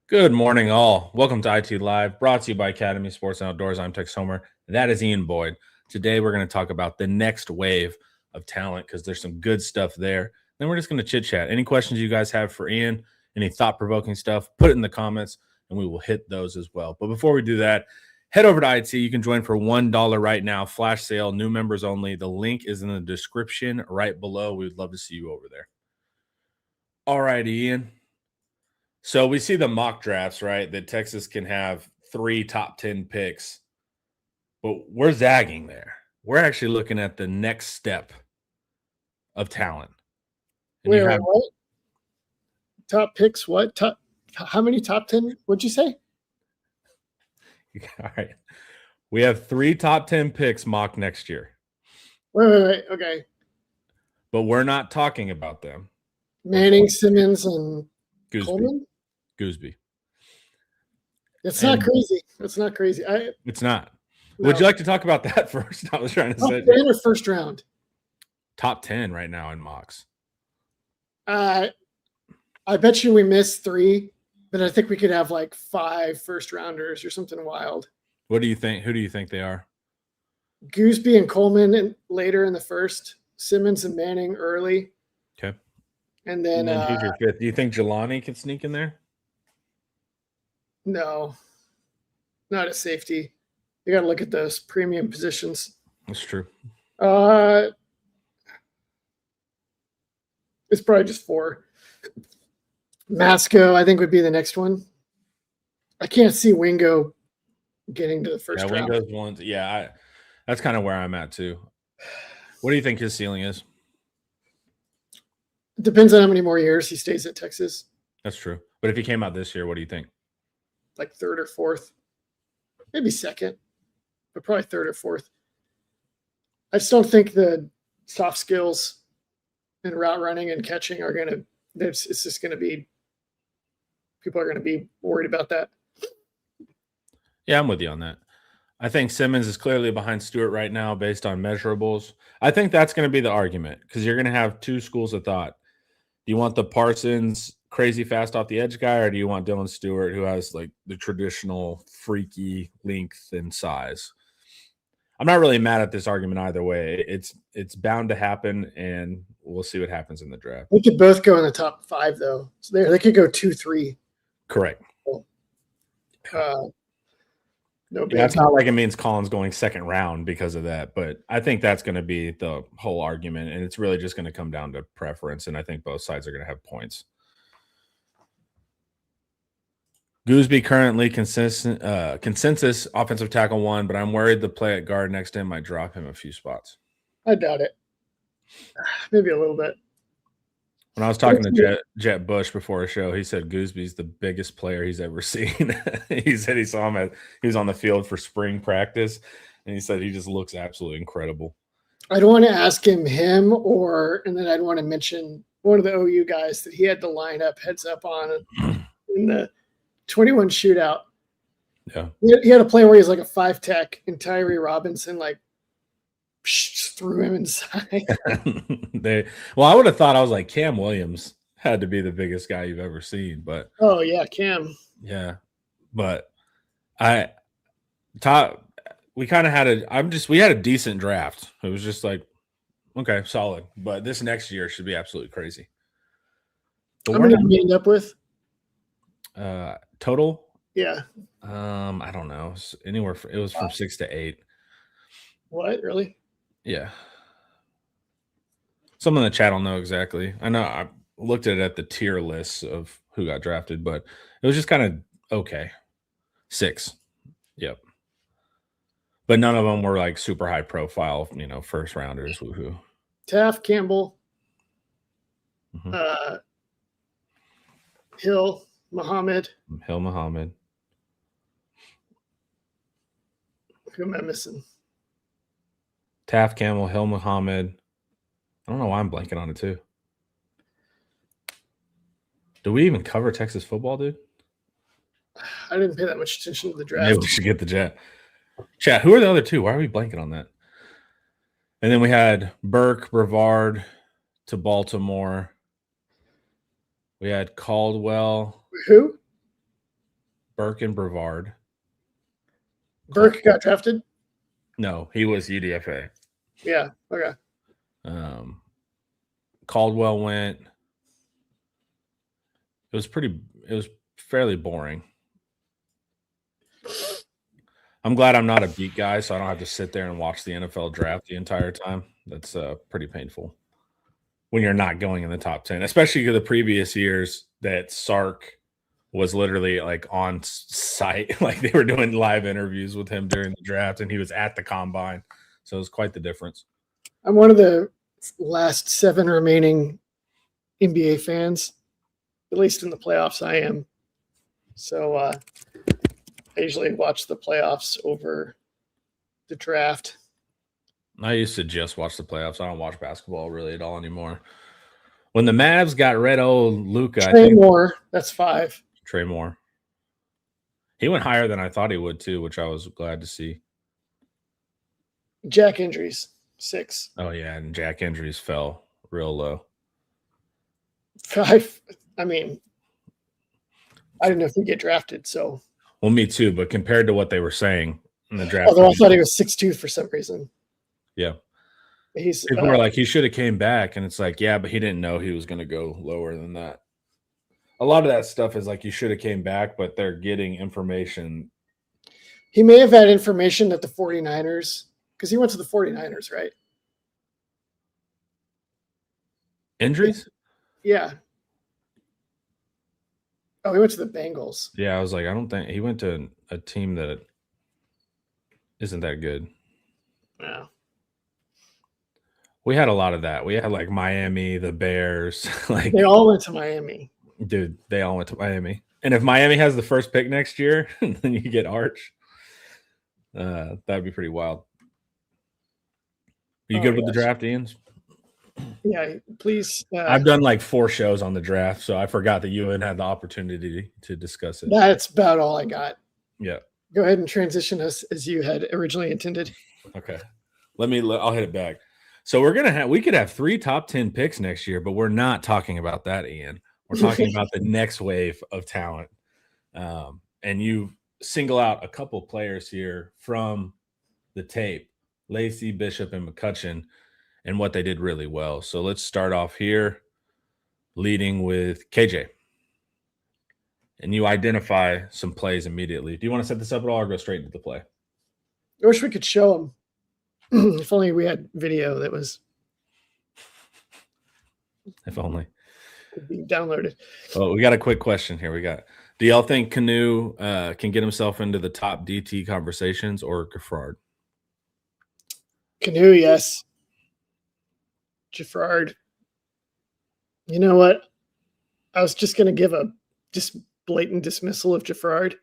Good morning, all. Welcome to IT Live, brought to you by Academy Sports and Outdoors. I'm Tex Homer. That is Ian Boyd. Today, we're going to talk about the next wave of talent because there's some good stuff there. Then we're just going to chit chat. Any questions you guys have for Ian, any thought provoking stuff, put it in the comments and we will hit those as well. But before we do that, head over to IT. You can join for $1 right now. Flash sale, new members only. The link is in the description right below. We would love to see you over there. All right, Ian. So we see the mock drafts, right, that Texas can have 3 top 10 picks, but we're zagging there. We're actually looking at the next step of talent. And wait, what? Top picks? What? How many top 10? What'd you say? All right. We have 3 top 10 picks mocked next year. Wait. Okay. But we're not talking about them. Manning, Simmons, and Coleman? Gooseby. It's not crazy. It's not crazy. It's not. No. Would you like to talk about that first? I was trying to say. Top 10 or first round? Top 10 right now in mocks. I bet you we missed 3, but I think we could have like 5 first rounders or something wild. What do you think? Who do you think they are? Gooseby and Coleman later in the first. Simmons and Manning early. Okay. And then who's your fifth? Do you think Jelani can sneak in there? No, not a safety. You got to look at those premium positions. That's true. It's probably just 4. Masco, I think, would be the next one. I can't see Wingo getting to the first round. Wingo's one. Yeah, that's kind of where I'm at too. What do you think his ceiling is? It depends on how many more years he stays at Texas. That's true. But if he came out this year, what do you think? Like 3rd or 4th, maybe 2nd, but probably 3rd or 4th. I just don't think the soft skills and route running and catching are going to, it's just going to be, people are going to be worried about that. Yeah, I'm with you on that. I think Simmons is clearly behind Stewart right now based on measurables. I think that's going to be the argument because you're going to have 2 schools of thought. Do you want the Parsons crazy fast off the edge guy, or do you want Dylan Stewart, who has like the traditional freaky length and size? I'm not really mad at this argument either way. It's bound to happen, and we'll see what happens in the draft. They could both go in the top 5, though. So they could go 2-3. Correct. No, yeah, it's not like it means Colin's going 2nd round because of that, but I think that's going to be the whole argument, and it's really just going to come down to preference, and I think both sides are going to have points. Gooseby currently consensus offensive tackle 1, but I'm worried the play at guard next to him might drop him a few spots. I doubt it. Maybe a little bit. When I was talking to Jet Bush before a show, he said Gooseby's the biggest player he's ever seen. He said he saw him he was on the field for spring practice, and he said he just looks absolutely incredible. I'd want to ask him, and then I'd want to mention one of the OU guys that he had to line up heads up on in the 21 shootout. Yeah. He had a play where he's like a 5 tech, and Tyree Robinson threw him inside. I would have thought, I was like, Cam Williams had to be the biggest guy you've ever seen, but oh yeah, Cam. Yeah. But we kind of had we had a decent draft. It was just like, okay, solid. But this next year should be absolutely crazy. But how many did we end up with? Total? Yeah. I don't know. It was from 6 to 8. What? Really? Yeah. Someone in the chat will know exactly. I know I looked at the tier lists of who got drafted, but it was just kind of okay. 6. Yep. But none of them were like super high profile, first rounders. Woohoo. Taft, Campbell, Hill, Muhammad. Who am I missing? Taft, Campbell, Hill, Muhammad. I don't know why I'm blanking on it too. Do we even cover Texas football, dude? I didn't pay that much attention to the draft. Maybe we should get the chat. Who are the other 2? Why are we blanking on that? And then we had Burke, Brevard to Baltimore. We had Caldwell. Who? Burke and Brevard. Burke got drafted? No, he was UDFA. Yeah. Okay. Caldwell went. It was fairly boring. I'm glad I'm not a beat guy, so I don't have to sit there and watch the NFL draft the entire time. That's pretty painful when you're not going in the top 10, especially the previous years that Sark was literally like on site. Like they were doing live interviews with him during the draft and he was at the combine. So it was quite the difference. I'm one of the last 7 remaining NBA fans, at least in the playoffs I am. So I usually watch the playoffs over the draft. I used to just watch the playoffs. I don't watch basketball really at all anymore. When the Mavs got rid of Luka, Trey Moore, that's 5. Trey Moore. He went higher than I thought he would too, which I was glad to see. Jack injuries, 6. Oh yeah, and Jack injuries fell real low. 5. I mean, I didn't know if he'd get drafted. So, well, me too. But compared to what they were saying in the draft, although I thought he was 6'2" for some reason. Yeah, he's people were like he should have came back, and it's like, yeah, but he didn't know he was going to go lower than that. A lot of that stuff is like you should have came back, but they're getting information. He may have had information that the 49ers, because he went to the 49ers, right? Injuries? Yeah. Oh, he went to the Bengals. Yeah, I was like, I don't think he went to a team that isn't that good. Yeah. We had a lot of that. We had like Miami, the Bears. Like they all went to Miami. Dude, they all went to Miami. And if Miami has the first pick next year, then you get Arch. That'd be pretty wild. Are you good with the draft, Ian's? Yeah, please. I've done like 4 shows on the draft, so I forgot that you had the opportunity to discuss it. That's about all I got. Yeah. Go ahead and transition us as you had originally intended. Okay. I'll hit it back. So we could have 3 top 10 picks next year, but we're not talking about that, Ian. We're talking about the next wave of talent. And you single out a couple players here from the tape, Lacey, Bishop, and McCutcheon, and what they did really well. So let's start off here, leading with KJ. And you identify some plays immediately. Do you want to set this up at all or go straight into the play? I wish we could show them. If only we had video that was. If only. Could be downloaded. Well, we got a quick question here. Do y'all think Canu can get himself into the top DT conversations or Gifford? Canu, yes. Gifford. You know what? I was just going to give a just blatant dismissal of Gifford.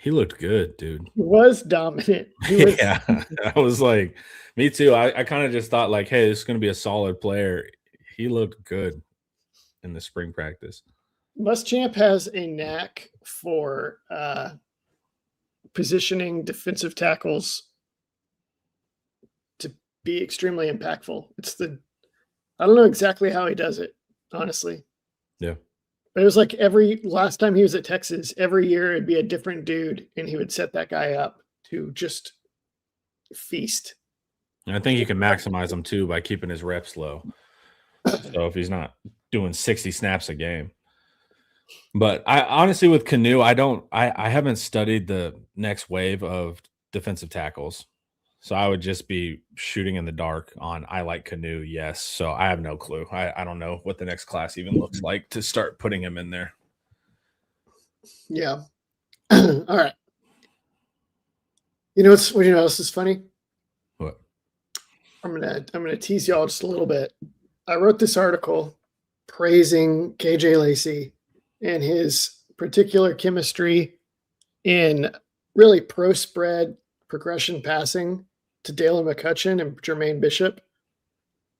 He looked good, dude. He was dominant. Yeah, I was like, me too. I kind of just thought like, hey, this is going to be a solid player. He looked good in the spring practice. Muschamp has a knack for positioning defensive tackles to be extremely impactful. I don't know exactly how he does it, honestly. Yeah. But it was like last time he was at Texas, every year it'd be a different dude, and he would set that guy up to just feast. And I think you can maximize him too by keeping his reps low. So if he's not doing 60 snaps a game. But I honestly, with Canu, I haven't studied the next wave of defensive tackles. So I would just be shooting in the dark on I like Canu, yes. So I have no clue. I don't know what the next class even looks like to start putting him in there. Yeah. All right. You know what else is funny? What? I'm gonna tease y'all just a little bit. I wrote this article praising KJ Lacey and his particular chemistry in really pro spread progression passing to Dalen McCutcheon and Jermaine Bishop.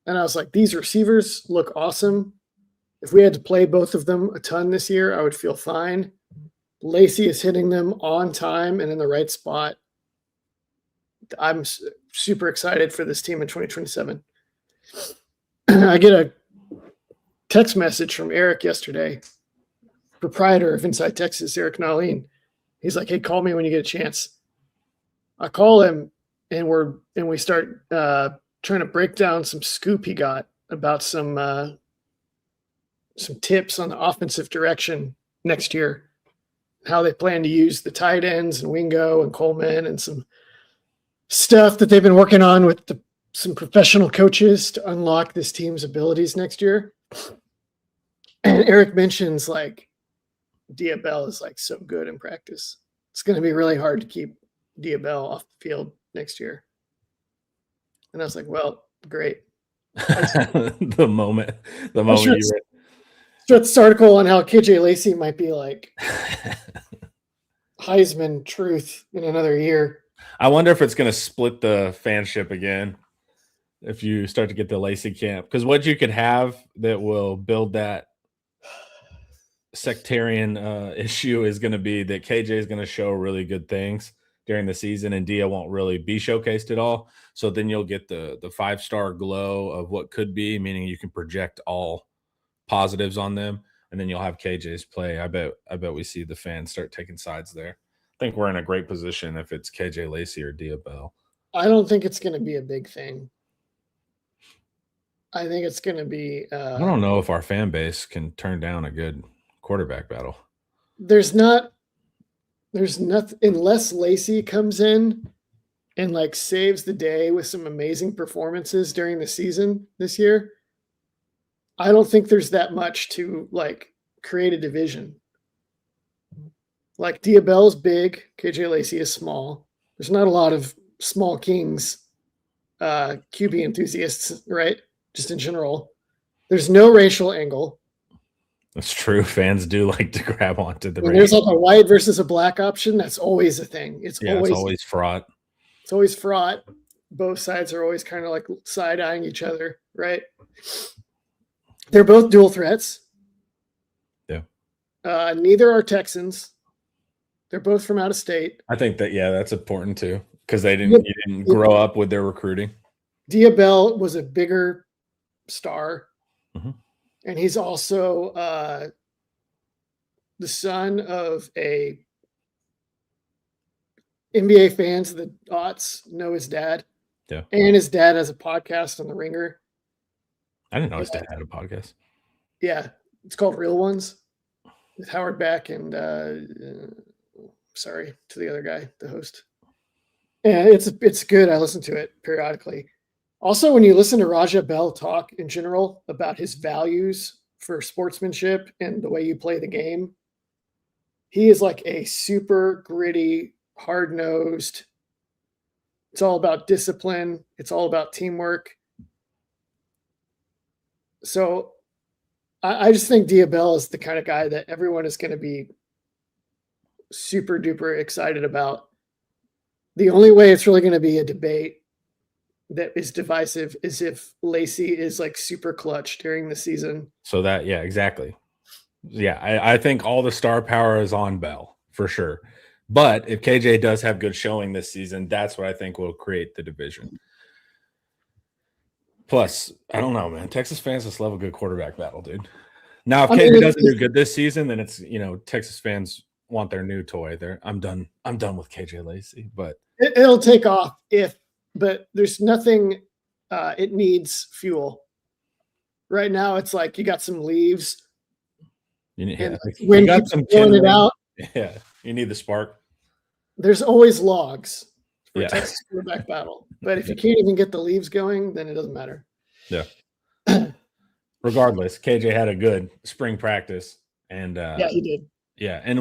And I was like, these receivers look awesome. If we had to play both of them a ton this year, I would feel fine. Lacey is hitting them on time and in the right spot. I'm super excited for this team in 2027. I get a text message from Eric yesterday, proprietor of Inside Texas, Eric Nalin. He's like, hey, call me when you get a chance. I call him, and we start trying to break down some scoop he got about some tips on the offensive direction next year, how they plan to use the tight ends and Wingo and Coleman, and some stuff that they've been working on with some professional coaches to unlock this team's abilities next year. And Eric mentions like Diabell is like so good in practice. It's going to be really hard to keep Diabell off the field next year. And I was like, well, great. the moment you read. This article on how KJ Lacey might be like Heisman truth in another year. I wonder if it's going to split the fanship again if you start to get the Lacey camp. Because what you could have that will build that sectarian issue is going to be that KJ is going to show really good things during the season and Dia won't really be showcased at all. So then you'll get the 5-star glow of what could be, meaning you can project all positives on them, and then you'll have KJ's play. I bet we see the fans start taking sides there. I think we're in a great position if it's KJ Lacey or Diabell. I don't think it's going to be a big thing. I think it's going to be I don't know if our fan base can turn down a good quarterback battle. There's nothing unless Lacey comes in and like saves the day with some amazing performances during the season this year. I don't think there's that much to like create a division. Like Diabell's big, KJ Lacey is small. There's not a lot of small kings, QB enthusiasts, right? Just in general. There's no racial angle. That's true. Fans do like to grab onto the. When there's like a white versus a black option, that's always a thing. It's always fraught. It's always fraught. Both sides are always kind of like side-eyeing each other, right? They're both dual threats. Yeah. Neither are Texans. They're both from out of state. I think that, yeah, that's important too, because you didn't grow up with their recruiting. Diabell was a bigger star. Mm-hmm. And he's also the son of a NBA fans, the aughts know his dad. Yeah. And his dad has a podcast on The Ringer. I didn't know his dad had a podcast. Yeah. It's called Real Ones with Howard Beck and sorry to the other guy, the host. Yeah, it's good. I listen to it periodically. Also, when you listen to Raja Bell talk in general about his values for sportsmanship and the way you play the game, he is like a super gritty, hard-nosed. It's all about discipline. It's all about teamwork. So I just think Diabell is the kind of guy that everyone is going to be super duper excited about. The only way it's really going to be a debate that is divisive is if Lacey is like super clutch during the season. So that, yeah, exactly. Yeah, I think all the star power is on Bell for sure. But if KJ does have good showing this season, that's what I think will create the division. Plus, I don't know, man. Texas fans just love a good quarterback battle, dude. Now, if KJ doesn't do good this season, then it's, Texas fans want their new toy. I'm done with KJ Lacey, but it'll take off but there's nothing. It needs fuel. Right now, it's like you got some leaves. You got some it out. Yeah, you need the spark. There's always logs for Texas quarterback battle, but if you can't even get the leaves going, then it doesn't matter. Yeah. Regardless, KJ had a good spring practice, and yeah, he did. Yeah, and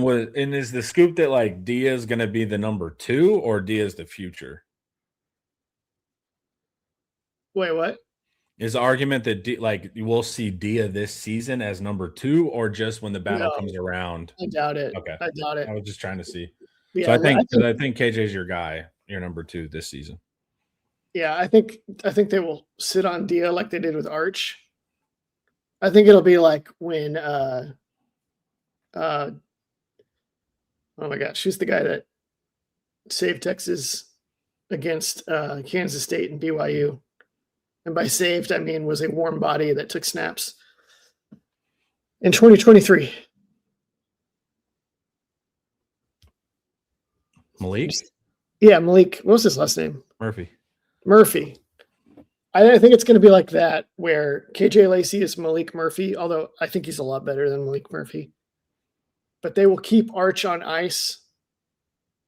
is the scoop that like Dia is going to be the number 2 or Dia is the future? Wait, what? Is the argument that we'll see Dia this season as number 2 or just when the battle comes around? I doubt it. Okay. I doubt it. I was just trying to see. Yeah, so I think KJ's your guy, your number 2 this season. Yeah, I think they will sit on Dia like they did with Arch. I think it'll be like when oh my gosh, who's the guy that saved Texas against Kansas State and BYU? And by saved, I mean was a warm body that took snaps in 2023. Malik Yeah, Malik. What was his last name? Murphy. Murphy. I think it's going to be like that, where KJ Lacey is Malik Murphy, although I think he's a lot better than Malik Murphy. But they will keep Arch on ice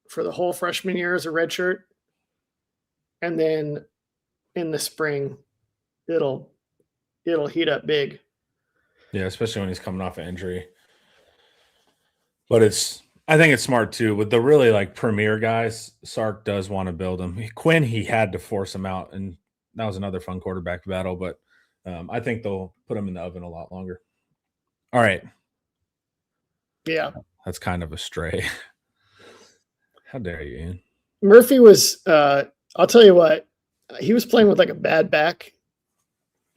for the whole freshman year as a redshirt. And then in the spring, it'll heat up big. Yeah, especially when he's coming off an injury. But I think it's smart too. With the really like premier guys, Sark does want to build him. Quinn, he had to force him out, and that was another fun quarterback battle. But I think they'll put him in the oven a lot longer. All right. Yeah. That's kind of a stray. How dare you, Ian? Murphy was, I'll tell you what, he was playing with like a bad back,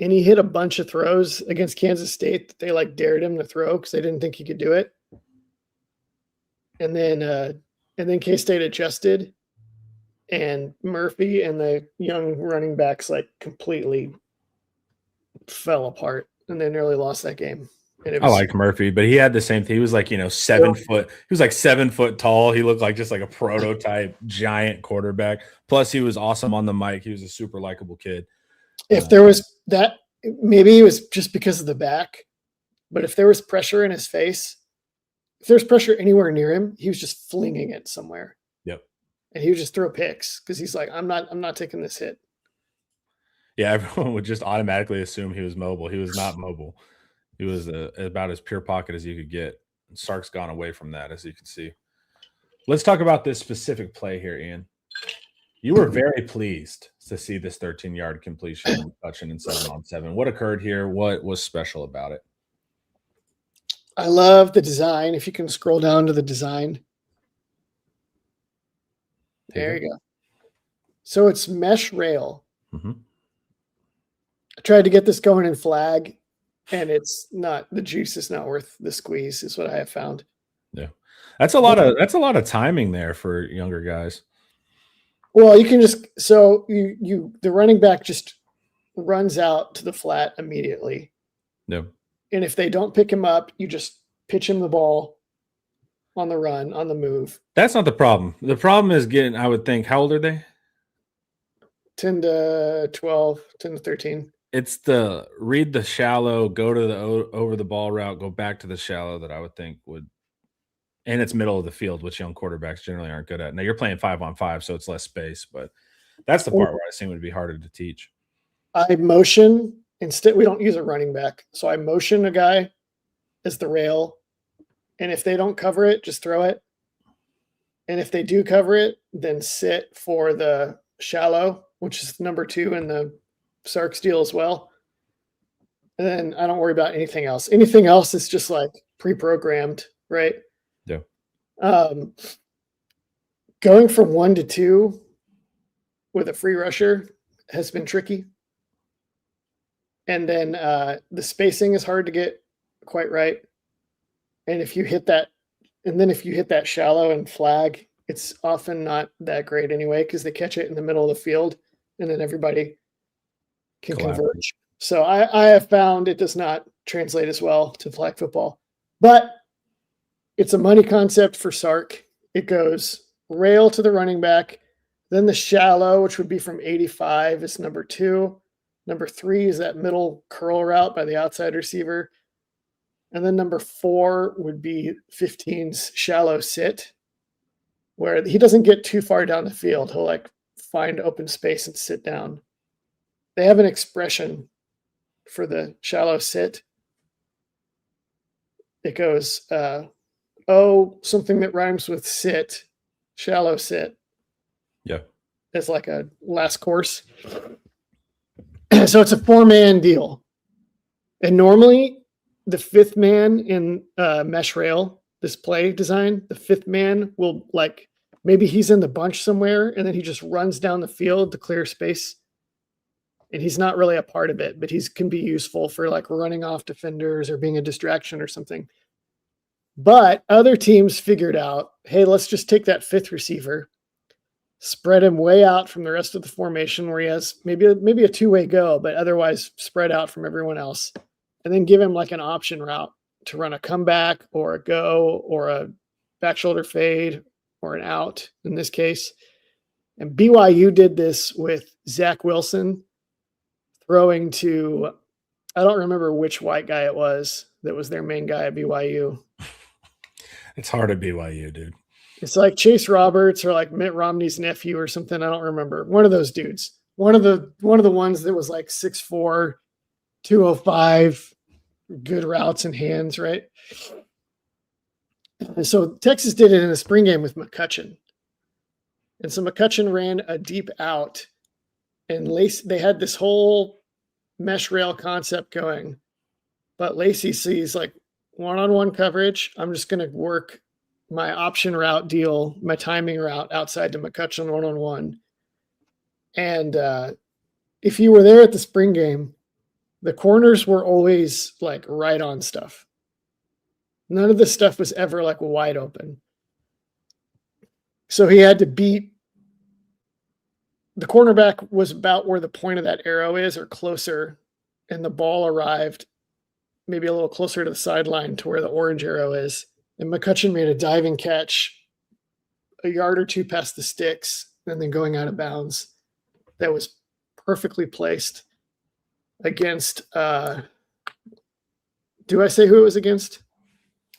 and he hit a bunch of throws against Kansas State that they like dared him to throw because they didn't think he could do it. And then K-State adjusted, and Murphy and the young running backs like completely fell apart, and they nearly lost that game. And I like Murphy, but he had the same thing. He was like, 7 foot. He was like 7 foot tall. He looked like just like a prototype giant quarterback. Plus, he was awesome on the mic. He was a super likable kid. If there was that, maybe it was just because of the back, but if there was pressure in his face, if there's pressure anywhere near him, he was just flinging it somewhere. Yep. And he would just throw picks because he's like, I'm not taking this hit. Yeah, everyone would just automatically assume he was mobile. He was not mobile. He was about as pure pocket as you could get. Sark's gone away from that, as you can see. Let's talk about this specific play here, Ian. You were very pleased to see this 13-yard completion, touching in 7-on-7. What occurred here? What was special about it? I love the design. If you can scroll down to the design. There you go. So it's mesh rail. Mm-hmm. I tried to get this going in flag, and it's not, the juice is not worth the squeeze, is what I have found. Yeah. That's a lot of timing there for younger guys. Well, you can just, so the running back just runs out to the flat immediately. Yeah. And if they don't pick him up, you just pitch him the ball on the run, on the move. That's not the problem. The problem is getting, I would think, how old are they? 10 to 12, 10 to 13. It's the read the shallow, go to the over the ball route, go back to the shallow that I would think would, and it's middle of the field, which young quarterbacks generally aren't good at. Now you're playing 5-on-5, so it's less space, but that's the part where I think would be harder to teach. I motion instead. We don't use a running back, so I motion a guy as the rail, and if they don't cover it, just throw it. And if they do cover it, then sit for the shallow, which is number 2 in the Sark's deal as well. And then I don't worry about anything else. Anything else is just like pre-programmed, right? Yeah. Going from 1 to 2 with a free rusher has been tricky. And then the spacing is hard to get quite right. And if you hit that, and then if you hit that shallow and flag, it's often not that great anyway, because they catch it in the middle of the field and then everybody can converge. So I have found it does not translate as well to flag football, but it's a money concept for Sark. It goes rail to the running back, then the shallow, which would be from 85, is number 2. Number 3 is that middle curl route by the outside receiver. And then number 4 would be 15's shallow sit, where he doesn't get too far down the field. He'll like find open space and sit down. They have an expression for the shallow sit. It goes, something that rhymes with sit, shallow sit. Yeah. It's like a last course. So it's a 4-man deal. And normally the 5th man in mesh rail, this play design, the 5th man will like, maybe he's in the bunch somewhere and then he just runs down the field to clear space. And he's not really a part of it, but he can be useful for like running off defenders or being a distraction or something. But other teams figured out, hey, let's just take that 5th receiver, spread him way out from the rest of the formation where he has maybe a 2-way go, but otherwise spread out from everyone else. And then give him like an option route to run a comeback or a go or a back shoulder fade or an out in this case. And BYU did this with Zach Wilson throwing to, I don't remember which white guy it was that was their main guy at BYU. It's hard at BYU, dude. It's like Chase Roberts or like Mitt Romney's nephew or something. I don't remember. One of those dudes. One of the ones that was like 6'4", 205, good routes and hands, right? And so Texas did it in the spring game with McCutcheon. And so McCutcheon ran a deep out, and they had this whole mesh rail concept going. But Lacey sees like one-on-one coverage. I'm just going to work my option route deal, my timing route outside to McCutcheon one-on-one. And if you were there at the spring game, the corners were always like right on stuff. None of this stuff was ever like wide open. So he had to beat the cornerback was about where the point of that arrow is or closer. And the ball arrived maybe a little closer to the sideline to where the orange arrow is. And McCutcheon made a diving catch a yard or two past the sticks and then going out of bounds. That was perfectly placed against, do I say who it was against?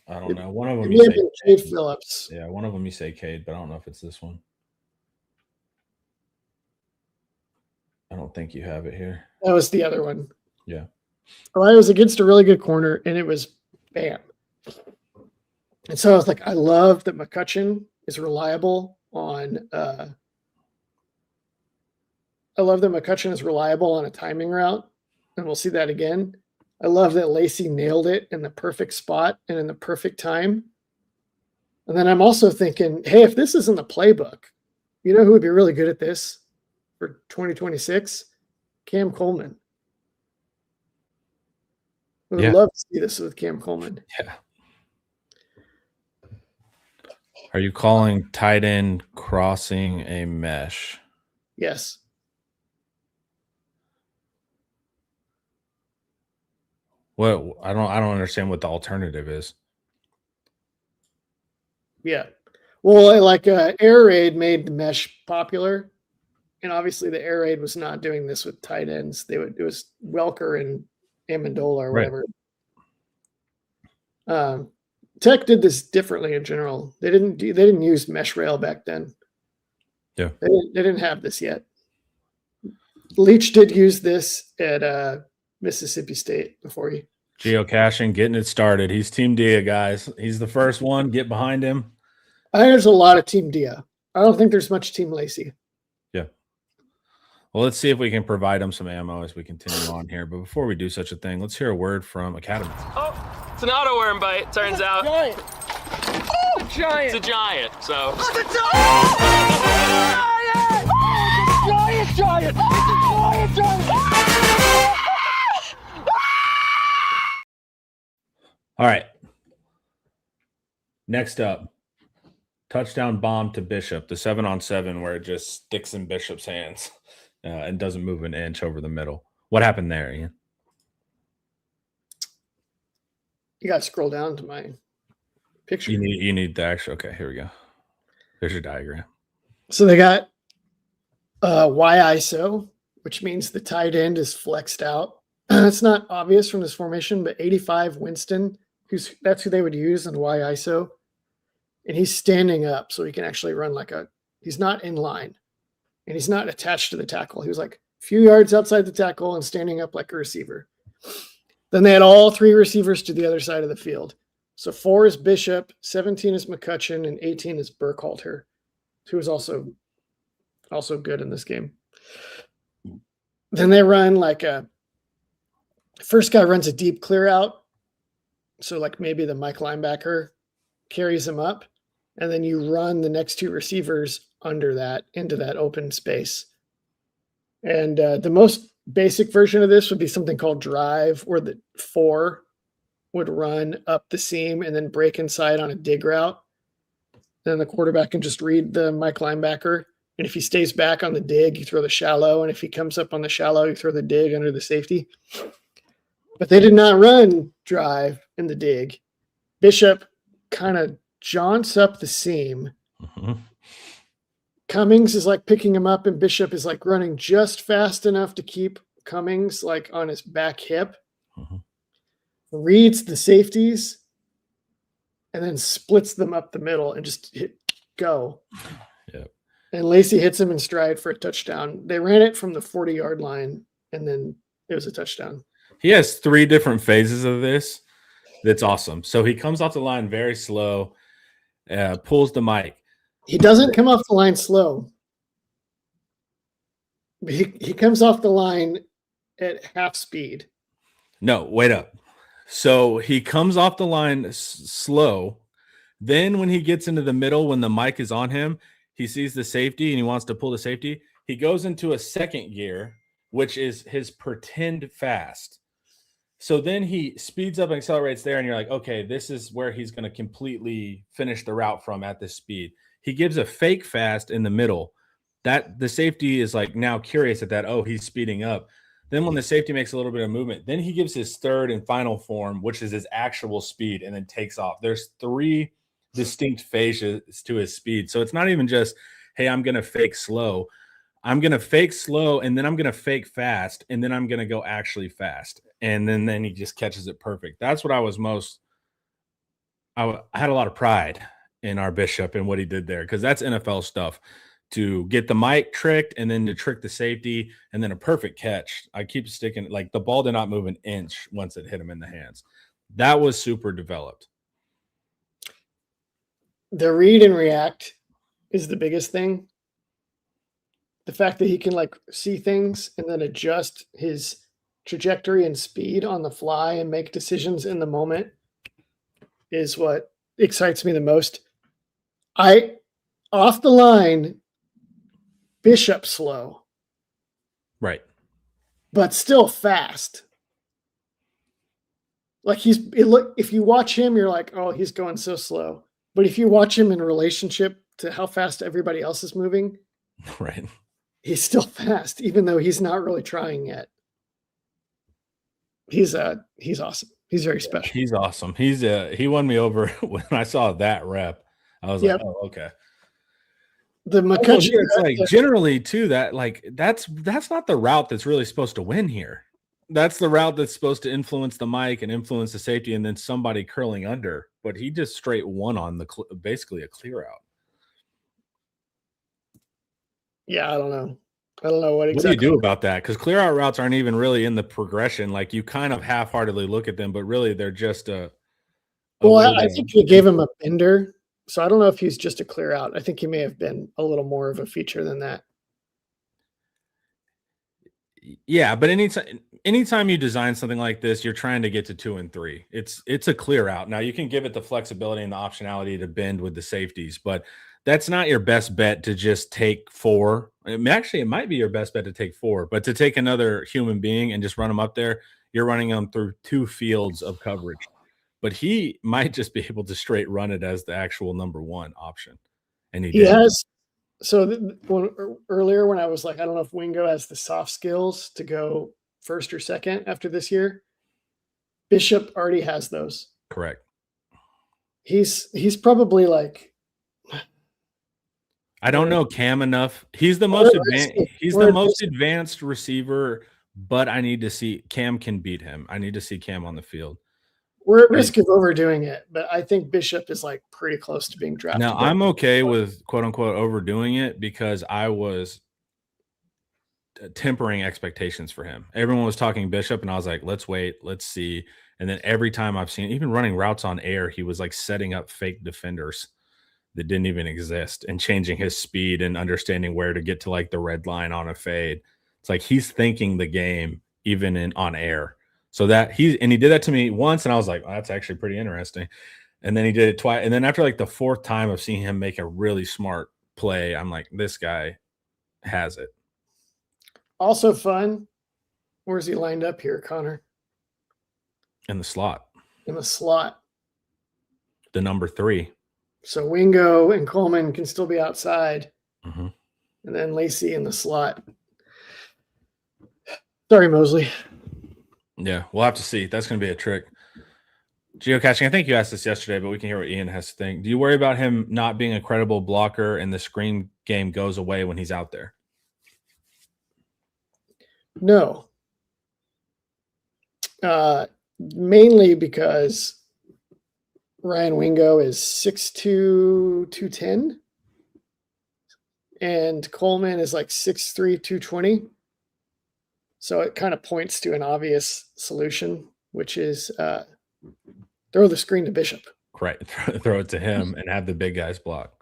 I don't know. One of them you say Cade Phillips. Yeah, one of them you say Cade, but I don't know if it's this one. I don't think you have it here. That was the other one. Yeah. Well, I was against a really good corner, and it was bam. And so I was like, I love that McCutcheon is reliable on a timing route, and we'll see that again. I love that Lacey nailed it in the perfect spot and in the perfect time. And then I'm also thinking, hey, if this isn't the playbook, you know who would be really good at this for 2026? Cam Coleman. I would love to see this with Cam Coleman. Yeah. Are you calling tight end crossing a mesh? Yes. What I don't understand what the alternative is. Yeah. Well, like Air Raid made the mesh popular. And obviously the Air Raid was not doing this with tight ends. It was Welker and Amendola or whatever. Right. Tech did this differently in general. They didn't use mesh rail back then. Yeah. They didn't have this yet. Leach did use this at Mississippi State before he geocaching, getting it started. He's Team Dia, guys. He's the first one. Get behind him. I think there's a lot of Team Dia. I don't think there's much Team Lacey. Yeah. Well, let's see if we can provide him some ammo as we continue on here. But before we do such a thing, let's hear a word from Academy. Oh, it's an auto worm bite, turns out. Giant. Oh, it's a giant. It's a giant, so. Oh, it's a giant! Oh, it's a giant! It's a giant! All right. Next up, touchdown bomb to Bishop, the 7-on-7 where it just sticks in Bishop's hands and doesn't move an inch over the middle. What happened there, Ian? You got to scroll down to my picture. You need the actual. Okay, here we go. There's your diagram. So they got Y-ISO, which means the tight end is flexed out. It's not obvious from this formation, but 85 Winston, that's who they would use in Y-ISO. And he's standing up, so he can actually run he's not in line. And he's not attached to the tackle. He was like a few yards outside the tackle and standing up like a receiver. Then they had all three receivers to the other side of the field. So 4 is Bishop, 17 is McCutcheon, and 18 is Burkhalter, who was also good in this game. Then they run first guy runs a deep clear out. So like maybe the Mike linebacker carries him up, and then you run the next two receivers under that into that open space. And the most basic version of this would be something called drive, where the 4 would run up the seam and then break inside on a dig route. Then the quarterback can just read the Mike linebacker. And if he stays back on the dig, you throw the shallow. And if he comes up on the shallow, you throw the dig under the safety. But they did not run drive in the dig. Bishop kind of jaunts up the seam Mhm. Cummings is like picking him up, and Bishop is like running just fast enough to keep Cummings like on his back hip. Mhm. Reads the safeties, and then splits them up the middle and just hit go. Yep. And Lacey hits him in stride for a touchdown. They ran it from the 40-yard line, and then it was a touchdown. He has 3 different phases of this. That's awesome. So he comes off the line very slow, pulls the mic. He doesn't come off the line slow. He comes off the line at half speed. No, wait up. So he comes off the line slow. Then when he gets into the middle, when the mic is on him, he sees the safety and he wants to pull the safety. He goes into a second gear, which is his pretend fast. So then he speeds up and accelerates there, and you're like, okay, this is where he's going to completely finish the route from at this speed. He gives a fake fast in the middle. That the safety is like now curious at that. Oh, he's speeding up. Then when the safety makes a little bit of movement, then he gives his third and final form, which is his actual speed, and then takes off. There's 3 distinct phases to his speed. So it's not even just, hey, I'm going to fake slow. I'm going to fake slow, and then I'm going to fake fast, and then I'm going to go actually fast. And then he just catches it perfect. That's what I was most – I had a lot of pride in our Bishop and what he did there, because that's NFL stuff. To get the mic tricked and then to trick the safety and then a perfect catch. I keep sticking – like the ball did not move an inch once it hit him in the hands. That was super developed. The read and react is the biggest thing. The fact that he can like see things and then adjust his trajectory and speed on the fly and make decisions in the moment is what excites me the most. Off the line, Bishop slow, Right. but still fast. Like if you watch him, you're like, oh, he's going so slow. But if you watch him in relationship to how fast everybody else is moving, Right. he's still fast, even though he's not really trying yet. He's awesome. He's very special. He's awesome. He won me over when I saw that rep. I was like, oh, okay. The Also, McCutcheon, it's like generally too that like that's not the route that's really supposed to win here. That's the route that's supposed to influence the mic and influence the safety, and then somebody curling under. But he just straight won on the basically a clear out. yeah, I don't know what exactly. What do you do about that? Because clear out routes aren't even really in the progression. Like you kind of half-heartedly look at them, but really they're just a well, I think he gave him a bender. So I don't know if he's just a clear out. I think he may have been a little more of a feature than that. Yeah, but anytime you design something like this, you're trying to get to 2 and 3. It's a clear out. Now you can give it the flexibility and the optionality to bend with the safeties, but that's not your best bet to just take 4. Actually, it might be your best bet to take 4, but to take another human being and just run them up there, you're running them through 2 fields of coverage. But he might just be able to straight run it as the actual number 1 option. And he did. Has. So earlier when I was like, I don't know if Wingo has the soft skills to go first or second after this year. Bishop already has those. Correct. He's probably like, I don't know Cam enough. He's the most advanced. He's the most advanced receiver, but I need to see Cam can beat him. I need to see Cam on the field. We're at risk of overdoing it, but I think Bishop is like pretty close to being drafted. Now I'm okay with quote unquote overdoing it because I was tempering expectations for him. Everyone was talking Bishop, and I was like, let's wait, let's see. And then every time I've seen, even running routes on air, he was like setting up fake defenders that didn't even exist and changing his speed and understanding where to get to like the red line on a fade. It's like he's thinking the game even on air. So that he did that to me once, and I was like, oh, that's actually pretty interesting. And then he did it twice. And then after like the 4th time of seeing him make a really smart play, I'm like, this guy has it. Also fun. Where's he lined up here, Connor? In the slot. In the slot. The number 3. So Wingo and Coleman can still be outside. Mm-hmm. And then Lacey in the slot. Sorry, Mosley. Yeah, we'll have to see. That's going to be a trick. Geocaching, I think you asked this yesterday, but we can hear what Ian has to think. Do you worry about him not being a credible blocker and the screen game goes away when he's out there? No. Mainly because Ryan Wingo is 6'2", 210. And Coleman is like 6'3", 220. So it kind of points to an obvious solution, which is throw the screen to Bishop. Right. Throw it to him and have the big guys block.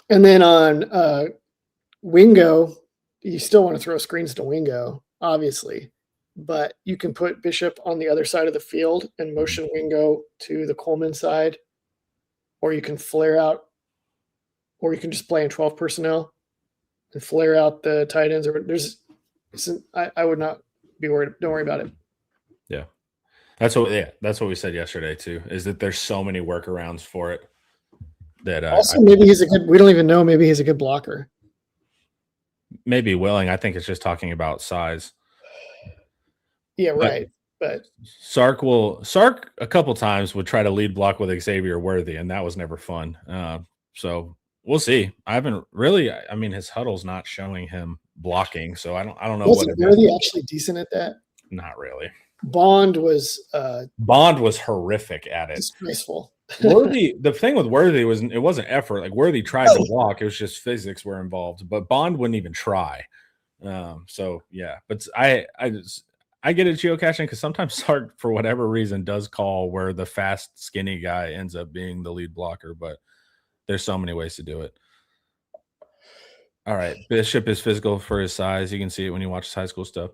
And then on Wingo, you still want to throw screens to Wingo, obviously. But you can put Bishop on the other side of the field and motion Wingo to the Coleman side. Or you can flare out, or you can just play in 12 personnel and flare out the tight ends. I would not be worried. Don't worry about it. Yeah. That's what we said yesterday too, is that there's so many workarounds for it. That also maybe he's a good, we don't even know, maybe he's a good blocker. Maybe willing. I think it's just talking about size. Yeah, right. But Sark a couple times would try to lead block with Xavier Worthy, and that was never fun. So we'll see. I haven't really. I mean, his huddle's not showing him blocking, so I don't know. Wasn't Worthy actually decent at that? Not really. Bond was horrific at it. Disgraceful. Worthy. The thing with Worthy it wasn't effort. Like Worthy tried to walk. It was just physics were involved. But Bond wouldn't even try. So yeah. But I get it geocaching because sometimes Sark, for whatever reason, does call where the fast, skinny guy ends up being the lead blocker. But there's so many ways to do it. All right. Bishop is physical for his size. You can see it when you watch his high school stuff.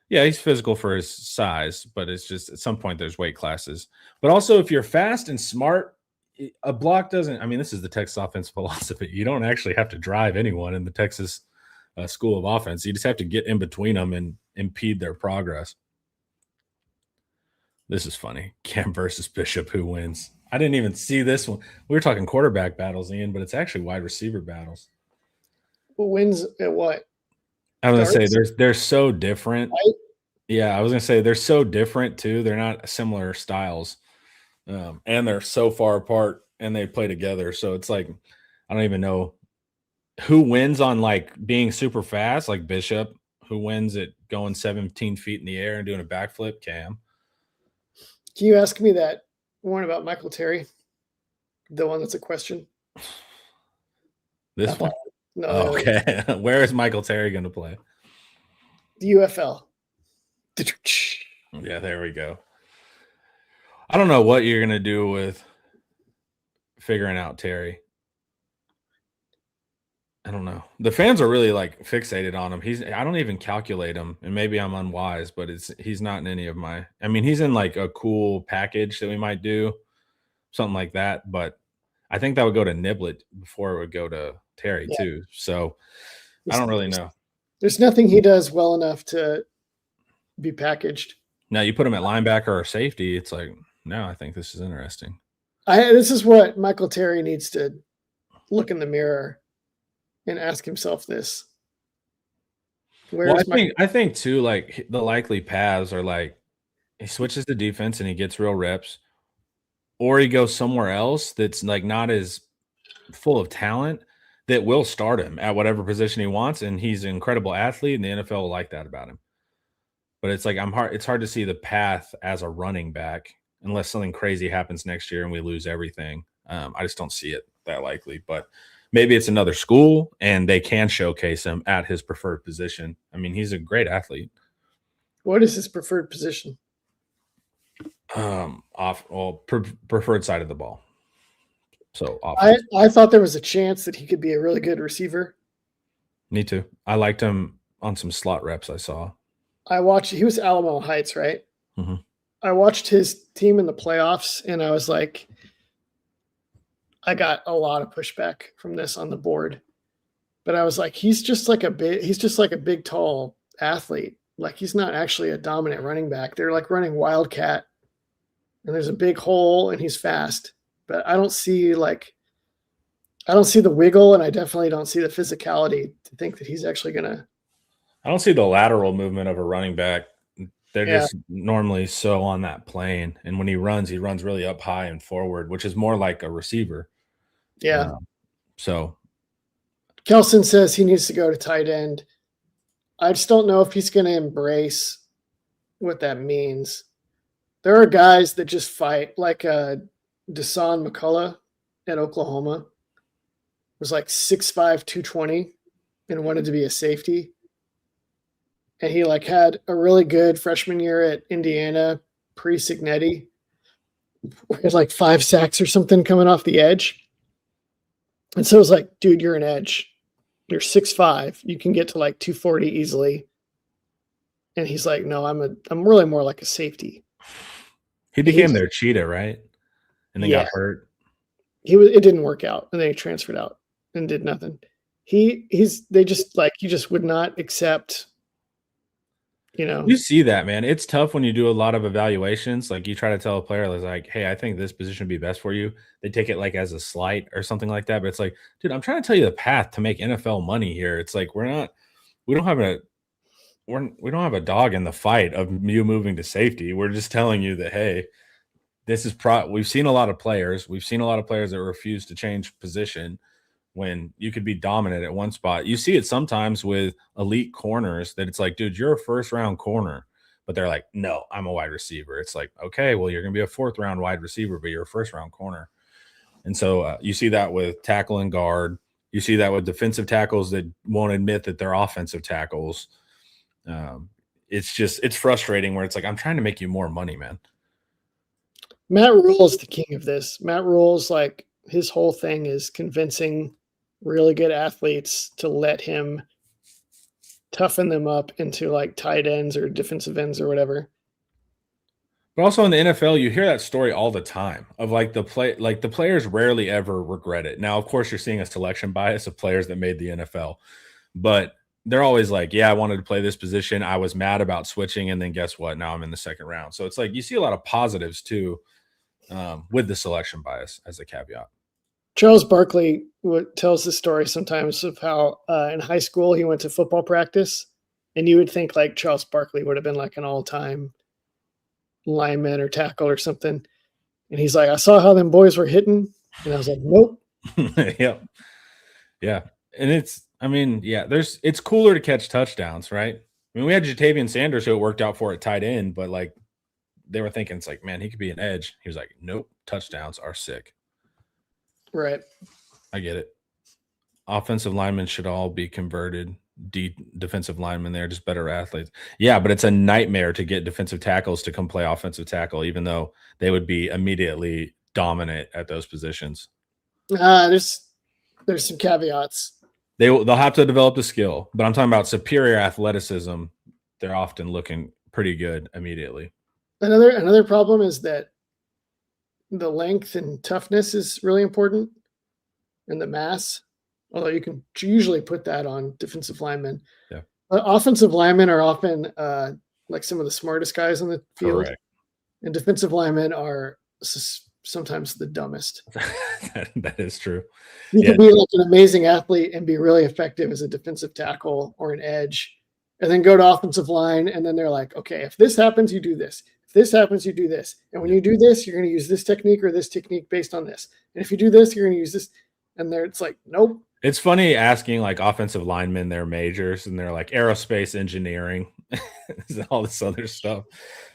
Yeah, he's physical for his size, but it's just at some point there's weight classes. But also, if you're fast and smart, a block doesn't. I mean, this is the Texas offense philosophy. You don't actually have to drive anyone in the Texas school of offense. You just have to get in between them and impede their progress. This is funny. Cam versus Bishop, who wins? I didn't even see this one. We were talking quarterback battles, Ian, but it's actually wide receiver battles. Who wins at what? I was going to say they're so different. Right? Yeah, I was going to say they're so different too. They're not similar styles. And they're so far apart and they play together. So it's like, I don't even know who wins on like being super fast, like Bishop, who wins at going 17 feet in the air and doing a backflip. Cam. Can you ask me that one about Michael Terry? The one that's a question? This one? No. Okay. Where is Michael Terry going to play? The UFL. Yeah, there we go. I don't know what you're going to do with figuring out Terry. I don't know. The fans are really like fixated on him. I don't even calculate him, and maybe I'm unwise, but he's not in any of my. I mean, he's in like a cool package that we might do, something like that. But I think that would go to Niblet before it would go to Terry too. So I don't really know. There's nothing he does well enough to be packaged. Now you put him at linebacker or safety, it's like, no, I think this is interesting. This is what Michael Terry needs to look in the mirror and ask himself this. I think too, like the likely paths are like he switches the defense and he gets real reps, or he goes somewhere else that's like not as full of talent that will start him at whatever position he wants, and he's an incredible athlete, and the NFL will like that about him. But it's like it's hard to see the path as a running back unless something crazy happens next year and we lose everything. I just don't see it that likely. But maybe it's another school and they can showcase him at his preferred position. I mean, he's a great athlete. What is his preferred position? Preferred side of the ball. So I thought there was a chance that he could be a really good receiver. Me too. I liked him on some slot reps I saw. He was Alamo Heights, right? Mm-hmm. I watched his team in the playoffs, and I was like, I got a lot of pushback from this on the board. But I was like, he's just like a big, tall athlete. Like he's not actually a dominant running back. They're like running wildcat, and there's a big hole, and he's fast. But I don't see the wiggle, and I definitely don't see the physicality to think that he's actually gonna. I don't see the lateral movement of a running back They're Yeah. just normally so on that plane. And when he runs really up high and forward, which is more like a receiver. Yeah. So Kelson says he needs to go to tight end. I just don't know if he's going to embrace what that means. There are guys that just fight, like Deshaun McCullough at Oklahoma was like 6'5", 220 and wanted to be a safety. And he like had a really good freshman year at Indiana pre-Signetti. He had like 5 sacks or something coming off the edge. And so it was like, dude, you're an edge. You're 6'5". You can get to like 240 easily. And he's like, no, I'm really more like a safety. he became their cheetah, right? And then Yeah. got hurt. It didn't work out, and then he transferred out and did nothing. He just would not accept, You see that, man. It's tough when you do a lot of evaluations. Like you try to tell a player, like, hey, I think this position would be best for you. They take it like as a slight or something like that. But it's like, dude, I'm trying to tell you the path to make NFL money here. It's like we don't have a dog in the fight of you moving to safety. We're just telling you that, hey, this is we've seen a lot of players. We've seen a lot of players that refuse to change position when you could be dominant at one spot. You see it sometimes with elite corners that it's like, dude, you're a first-round corner. But they're like, no, I'm a wide receiver. It's like, okay, well, you're going to be a fourth-round wide receiver, but you're a first-round corner. And so you see that with tackle and guard. You see that with defensive tackles that won't admit that they're offensive tackles. It's frustrating where it's like, I'm trying to make you more money, man. Matt Rule is the king of this. Matt Rule's like his whole thing is convincing really good athletes to let him toughen them up into like tight ends or defensive ends or whatever. But also in the NFL, you hear that story all the time of like the players rarely ever regret it. Now, of course, you're seeing a selection bias of players that made the NFL, but they're always like, yeah, I wanted to play this position. I was mad about switching. And then guess what? Now I'm in the second round. So it's like, you see a lot of positives too, with the selection bias as a caveat. Charles Barkley tells the story sometimes of how in high school he went to football practice, and you would think like Charles Barkley would have been like an all-time lineman or tackle or something. And he's like, I saw how them boys were hitting, and I was like, nope. Yep. Yeah. And it's cooler to catch touchdowns, right? I mean, we had Jatavian Sanders who it worked out for at tight end, but like they were thinking it's like, man, he could be an edge. He was like, nope, touchdowns are sick. Right. I get it. Offensive linemen should all be converted. Defensive linemen, they're just better athletes. Yeah, but it's a nightmare to get defensive tackles to come play offensive tackle, even though they would be immediately dominant at those positions. There's some caveats. They'll have to develop the skill, but I'm talking about superior athleticism. They're often looking pretty good immediately. Another problem is that the length and toughness is really important, and the mass, although you can usually put that on defensive linemen. Yeah. Offensive linemen are often like some of the smartest guys on the field. Correct. And defensive linemen are sometimes the dumbest. That is true. You can be like an amazing athlete and be really effective as a defensive tackle or an edge, and then go to offensive line, and then they're like, okay, if this happens, you do this. If this happens, you do this. And when you do this, you're going to use this technique or this technique based on this. And if you do this, you're going to use this. And it's like, nope. It's funny asking like offensive linemen their majors, and they're like aerospace engineering, all this other stuff.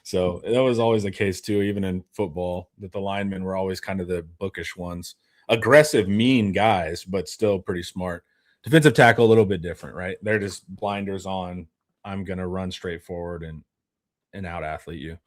So that was always the case too, even in football, that the linemen were always kind of the bookish ones. Aggressive, mean guys, but still pretty smart. Defensive tackle, a little bit different, right? They're just blinders on. I'm going to run straight forward and out athlete you.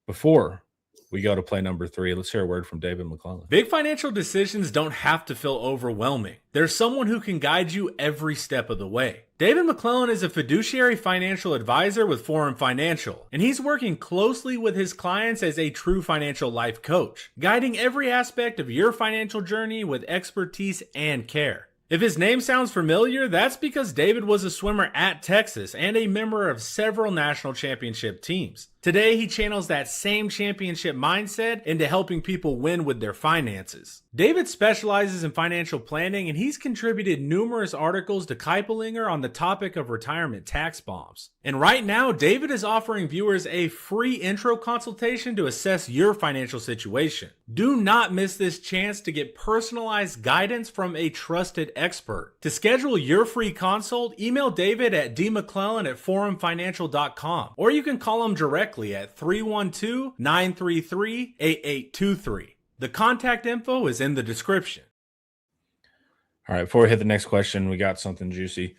Before we go to play number 3, let's hear a word from David McClellan. Big financial decisions don't have to feel overwhelming. There's someone who can guide you every step of the way. David McClellan is a fiduciary financial advisor with Forum Financial, and he's working closely with his clients as a true financial life coach, guiding every aspect of your financial journey with expertise and care. If his name sounds familiar, that's because David was a swimmer at Texas and a member of several national championship teams. Today, he channels that same championship mindset into helping people win with their finances. David specializes in financial planning, and he's contributed numerous articles to Kiplinger on the topic of retirement tax bombs. And right now, David is offering viewers a free intro consultation to assess your financial situation. Do not miss this chance to get personalized guidance from a trusted expert. To schedule your free consult, email David at dmcclellan@forumfinancial.com, or you can call him directly at 312-933-8823. The contact info is in the description. All right, before we hit the next question, we got something juicy.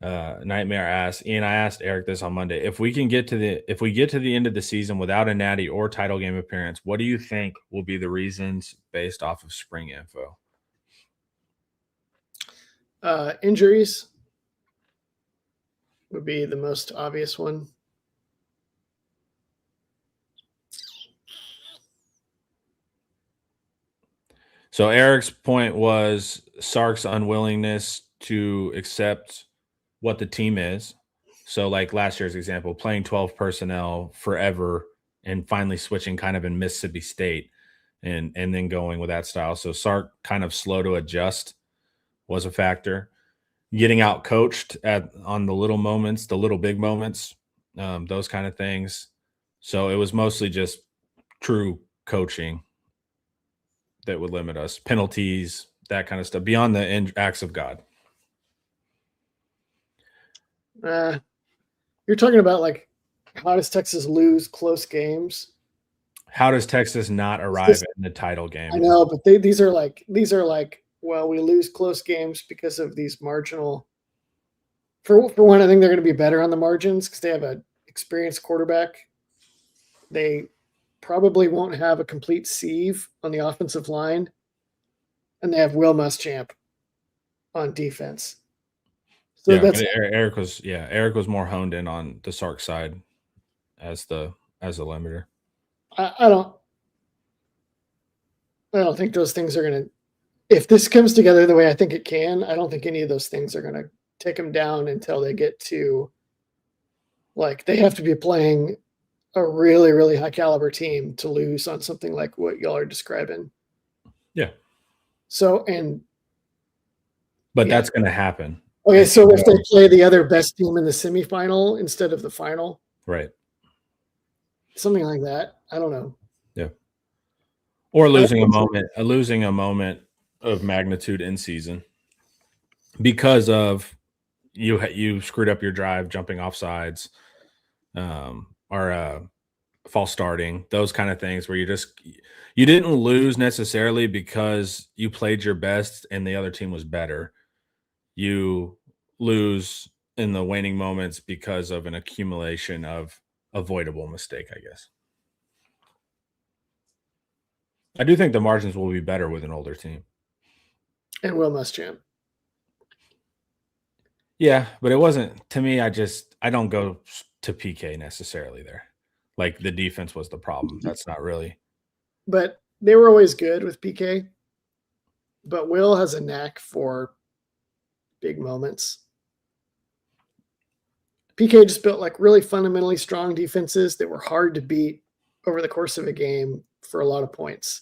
Nightmare asks, Ian, I asked Eric this on Monday. If we get to the end of the season without a natty or title game appearance, what do you think will be the reasons based off of spring info? Injuries would be the most obvious one. So Eric's point was Sark's unwillingness to accept what the team is. So like last year's example, playing 12 personnel forever and finally switching kind of in Mississippi State and then going with that style. So Sark kind of slow to adjust was a factor. Getting out coached on the little moments, the little big moments, those kind of things. So it was mostly just true coaching that would limit us, penalties, that kind of stuff, beyond the acts of God. You're talking about like, how does Texas lose close games? How does Texas not arrive in the title game? I know, but these are like, well, we lose close games because of these marginal. For one, I think they're going to be better on the margins because they have an experienced quarterback. They probably won't have a complete sieve on the offensive line, and they have Will Muschamp on defense. So that's Eric was more honed in on the Sark side as the limiter. I don't think those things are going to. If this comes together the way I think it can, I don't think any of those things are going to take them down until they get to, like, they have to be playing a really, really high caliber team to lose on something like what y'all are describing. Yeah. So, that's going to happen. Okay. So if they play the other best team in the semifinal instead of the final, right. Something like that. I don't know. Yeah. Or losing a moment of magnitude in season because of you screwed up your drive, jumping off sides, or false starting, those kind of things where you didn't lose necessarily because you played your best and the other team was better. You lose in the waning moments because of an accumulation of avoidable mistake, I guess. I do think the margins will be better with an older team. And Will Muschamp. Yeah, but it wasn't, to me, I don't go to PK necessarily there. Like the defense was the problem. That's not really. But they were always good with PK. But Will has a knack for big moments. PK just built like really fundamentally strong defenses that were hard to beat over the course of a game for a lot of points.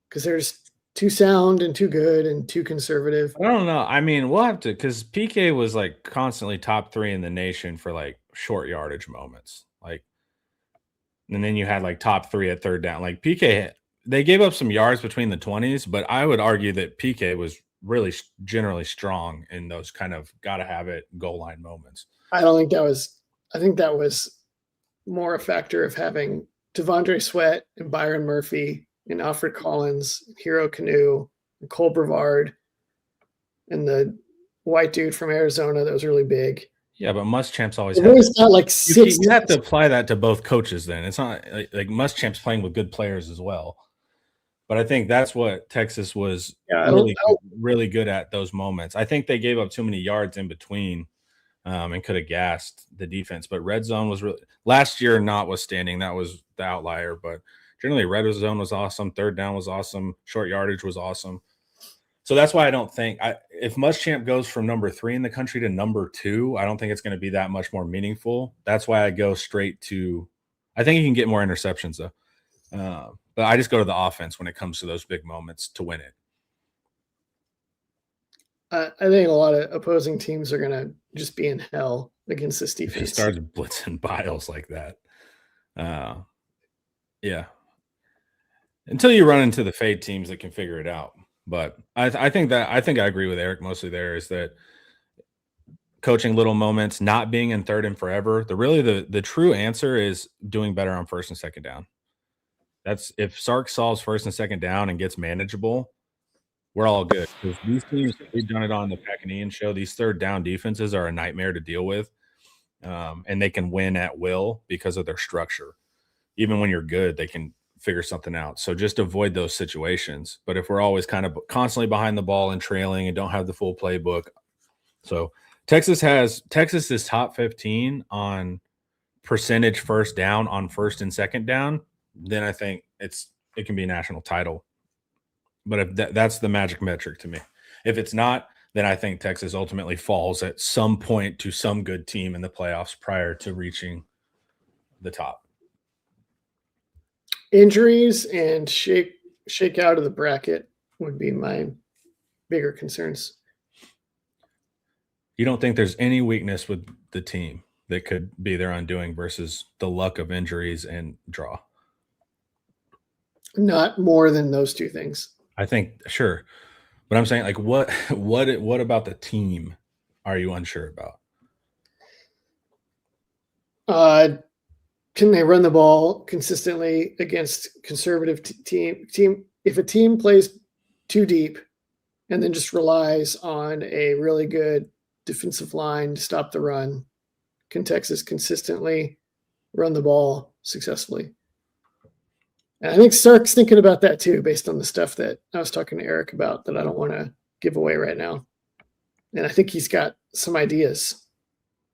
Because they're just too sound and too good and too conservative. I don't know. I mean, we'll have to, because PK was like constantly top 3 in the nation for like short yardage moments. Like, and then you had like top 3 at third down. Like PK, they gave up some yards between the 20s, but I would argue that PK was really generally strong in those kind of gotta have it goal line moments. I think that was more a factor of having Devondre Sweat and Byron Murphy and Alfred Collins, Hero Canoe, and Cole Brevard, and the white dude from Arizona that was really big. Yeah, but Muschamp's always got like 6. You have to apply that to both coaches then. It's not like Muschamp's playing with good players as well. But I think that's what Texas was really good at, those moments. I think they gave up too many yards in between and could have gassed the defense. But red zone was really – last year notwithstanding, that was the outlier. But generally red zone was awesome. Third down was awesome. Short yardage was awesome. So that's why I don't think if Muschamp goes from number 3 in the country to number 2, I don't think it's going to be that much more meaningful. That's why I go straight to. I think he can get more interceptions though, but I just go to the offense when it comes to those big moments to win it. I think a lot of opposing teams are going to just be in hell against this If he defense. starts blitzing Biles like that, yeah. Until you run into the fade teams that can figure it out. But I think I agree with Eric mostly there is that coaching little moments, not being in third and forever. The true answer is doing better on first and second down. That's if Sark solves first and second down and gets manageable, we're all good. Because these teams, we've done it on the Peck and Ian show. These third down defenses are a nightmare to deal with, and they can win at will because of their structure. Even when you're good, they can figure something out. So just avoid those situations. But if we're always kind of constantly behind the ball and trailing and don't have the full playbook, so Texas is top 15 on percentage first down on first and second down, then I think it can be a national title. But if that's the magic metric to me. If it's not, then I think Texas ultimately falls at some point to some good team in the playoffs prior to reaching the top. Injuries and shake out of the bracket would be my bigger concerns. You don't think there's any weakness with the team that could be their undoing versus the luck of injuries and draw? Not more than those two things. I think sure, but I'm saying like what about the team are you unsure about? Can they run the ball consistently against conservative team? If a team plays too deep and then just relies on a really good defensive line to stop the run, can Texas consistently run the ball successfully? And I think Sark's thinking about that too, based on the stuff that I was talking to Eric about that I don't want to give away right now. And I think he's got some ideas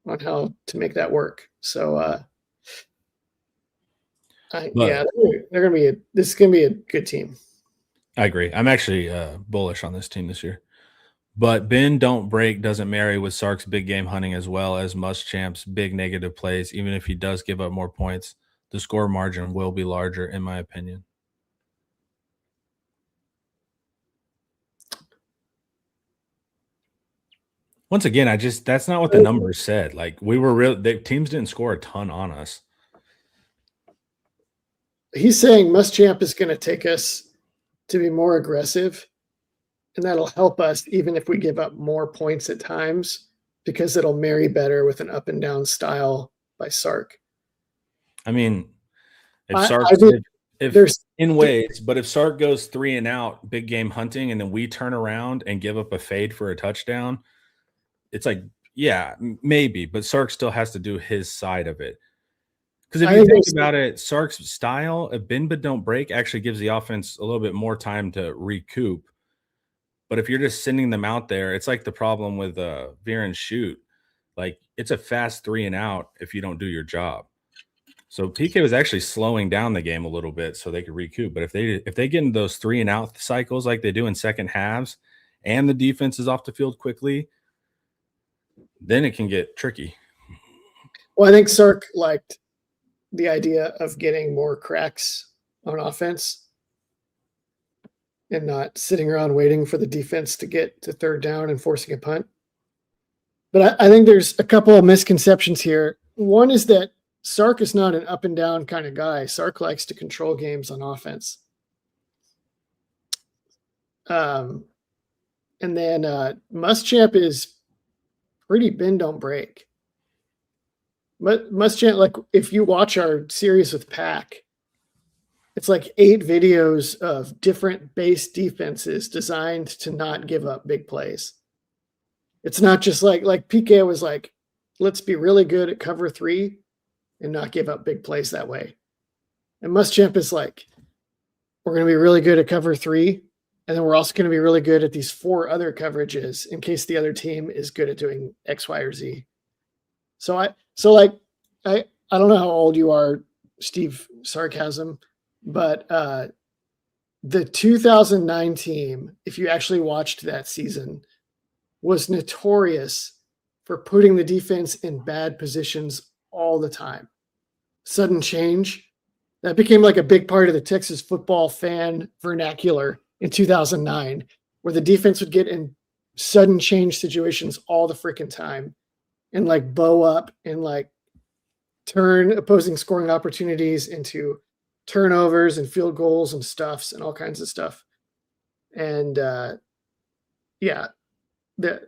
on how to make that work. So, this is going to be a good team. I agree. I'm actually bullish on this team this year. But bend, don't break doesn't marry with Sark's big game hunting as well as Muschamp's big negative plays. Even if he does give up more points, the score margin will be larger, in my opinion. Once again, that's not what the numbers said. Like the teams didn't score a ton on us. He's saying Muschamp is going to take us to be more aggressive, and that'll help us even if we give up more points at times because it'll marry better with an up and down style by Sark. I mean, if Sark goes 3 and out, big game hunting, and then we turn around and give up a fade for a touchdown, it's like, yeah, maybe, but Sark still has to do his side of it. Because if you think about it, Sark's style of bend but don't break actually gives the offense a little bit more time to recoup. But if you're just sending them out there, it's like the problem with veer and shoot. Like it's a fast 3 and out if you don't do your job. So PK was actually slowing down the game a little bit so they could recoup. But if they get into those 3 and out cycles like they do in second halves, and the defense is off the field quickly, then it can get tricky. Well, I think Sark liked the idea of getting more cracks on offense and not sitting around waiting for the defense to get to third down and forcing a punt. But I think there's a couple of misconceptions here. One is that Sark is not an up and down kind of guy. Sark likes to control games on offense. And then Muschamp is pretty bend don't break. But Muschamp, like if you watch our series with Pack, it's like 8 videos of different base defenses designed to not give up big plays. It's not just like PK was like, let's be really good at cover 3 and not give up big plays that way. And Muschamp is like, we're going to be really good at cover 3, and then we're also going to be really good at these 4 other coverages in case the other team is good at doing X, Y, or Z. So I don't know how old you are, Steve Sarcasm, but the 2009 team, if you actually watched that season, was notorious for putting the defense in bad positions all the time. Sudden change. That became like a big part of the Texas football fan vernacular in 2009, where the defense would get in sudden change situations all the freaking time and like bow up and like turn opposing scoring opportunities into turnovers and field goals and stuffs and all kinds of stuff. And yeah, the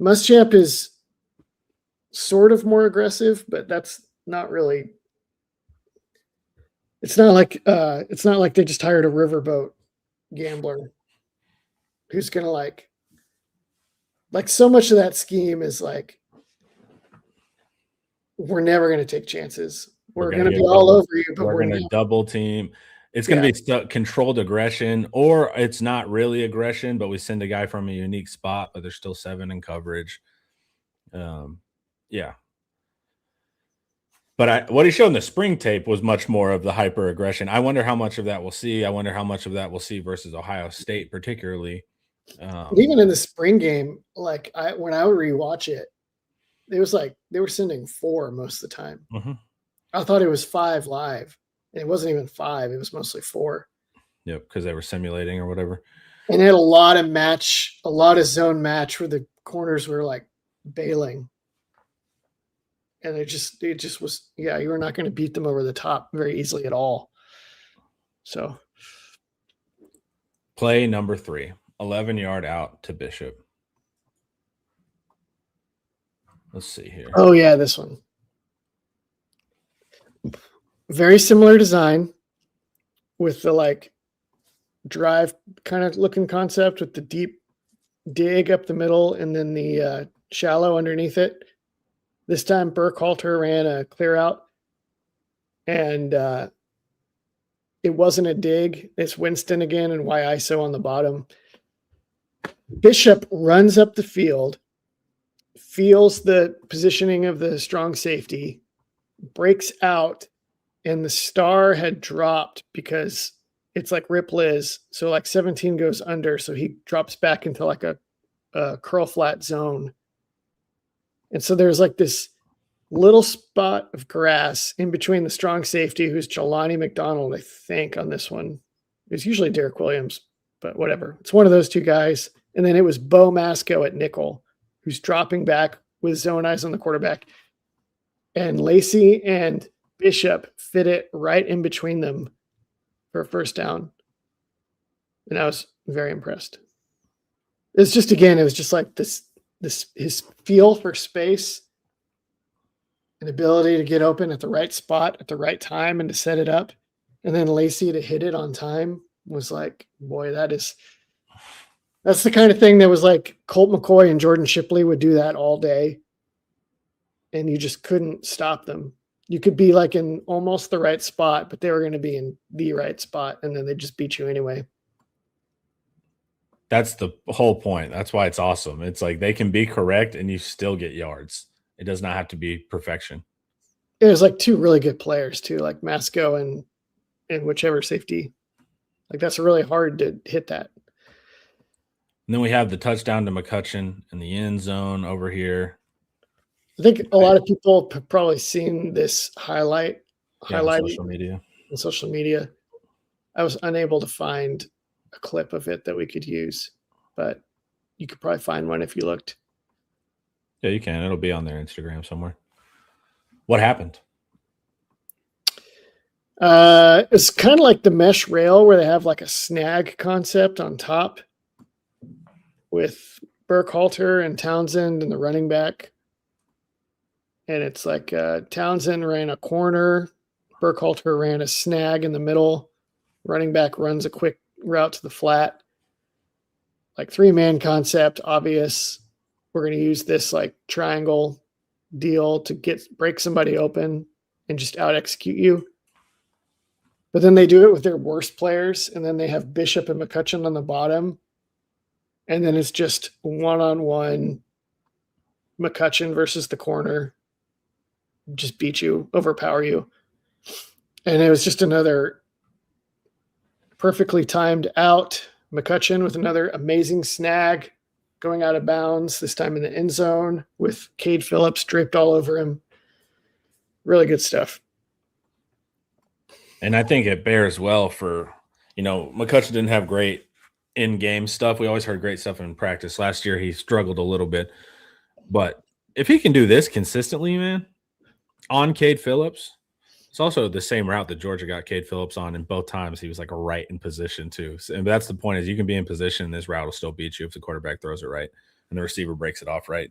Muschamp is sort of more aggressive, but that's not really. It's not like they just hired a riverboat gambler who's gonna like so much of that scheme is like, we're never gonna take chances. We're gonna be all over you, but we're gonna double team. It's gonna be controlled aggression, or it's not really aggression, but we send a guy from a unique spot, but there's still 7 in coverage. Yeah. But what he showed in the spring tape was much more of the hyper aggression. I wonder how much of that we'll see. I wonder how much of that we'll see versus Ohio State, particularly. Even in the spring game, like when I would rewatch it, it was like they were sending 4 most of the time. Mm-hmm. I thought it was 5 live. And it wasn't even 5. It was mostly 4. Yep, because they were simulating or whatever. And they had a lot of zone match where the corners were like bailing. And it just was, you were not going to beat them over the top very easily at all. So. Play number 3, 11-yard out to Bishop. Let's see here. Oh, yeah, this one. Very similar design with the like drive kind of looking concept with the deep dig up the middle and then the shallow underneath it. This time Burkhalter ran a clear out and it wasn't a dig. It's Winston again and Y-ISO on the bottom. Bishop runs up the field, feels the positioning of the strong safety, breaks out, and the star had dropped because it's like Rip Liz. So like 17 goes under. So he drops back into like a curl flat zone. And so there's like this little spot of grass in between the strong safety, who's Jelani McDonald, I think, on this one. It's usually Derek Williams, but whatever. It's one of those 2 guys. And then it was Bo Masco at nickel, who's dropping back with zone eyes on the quarterback. And Lacey and Bishop fit it right in between them for a first down. And I was very impressed. It was just like this his feel for space and ability to get open at the right spot at the right time and to set it up. And then Lacey to hit it on time was like, boy, that's the kind of thing that was like Colt McCoy and Jordan Shipley would do that all day. And you just couldn't stop them. You could be like in almost the right spot, but they were going to be in the right spot. And then they just beat you anyway. That's the whole point. That's why it's awesome. It's like they can be correct and you still get yards. It does not have to be perfection. It was like 2 really good players too, like Masco and whichever safety. Like that's really hard to hit that. And then we have the touchdown to McCutcheon in the end zone over here. I think a lot of people have probably seen this highlighted on social media. I was unable to find a clip of it that we could use, but you could probably find one if you looked. Yeah, you can. It'll be on their Instagram somewhere. What happened? It's kind of like the mesh rail where they have like a snag concept on top with Burkhalter and Townsend and the running back. And it's like Townsend ran a corner, Burkhalter ran a snag in the middle, running back runs a quick route to the flat. Like 3-man concept, obvious. We're going to use this like triangle deal to break somebody open and just out execute you. But then they do it with their worst players, and then they have Bishop and McCutcheon on the bottom. And then it's just one-on-one McCutcheon versus the corner. Just beat you, overpower you. And it was just another perfectly timed out. McCutcheon with another amazing snag, going out of bounds, this time in the end zone with Cade Phillips draped all over him. Really good stuff. And I think it bears well for, McCutcheon didn't have great in-game stuff. We always heard great stuff in practice. Last year he struggled a little bit. But if he can do this consistently, man, on Cade Phillips, it's also the same route that Georgia got Cade Phillips on, and both times he was like right in position too. And that's the point, is you can be in position and this route will still beat you if the quarterback throws it right and the receiver breaks it off right.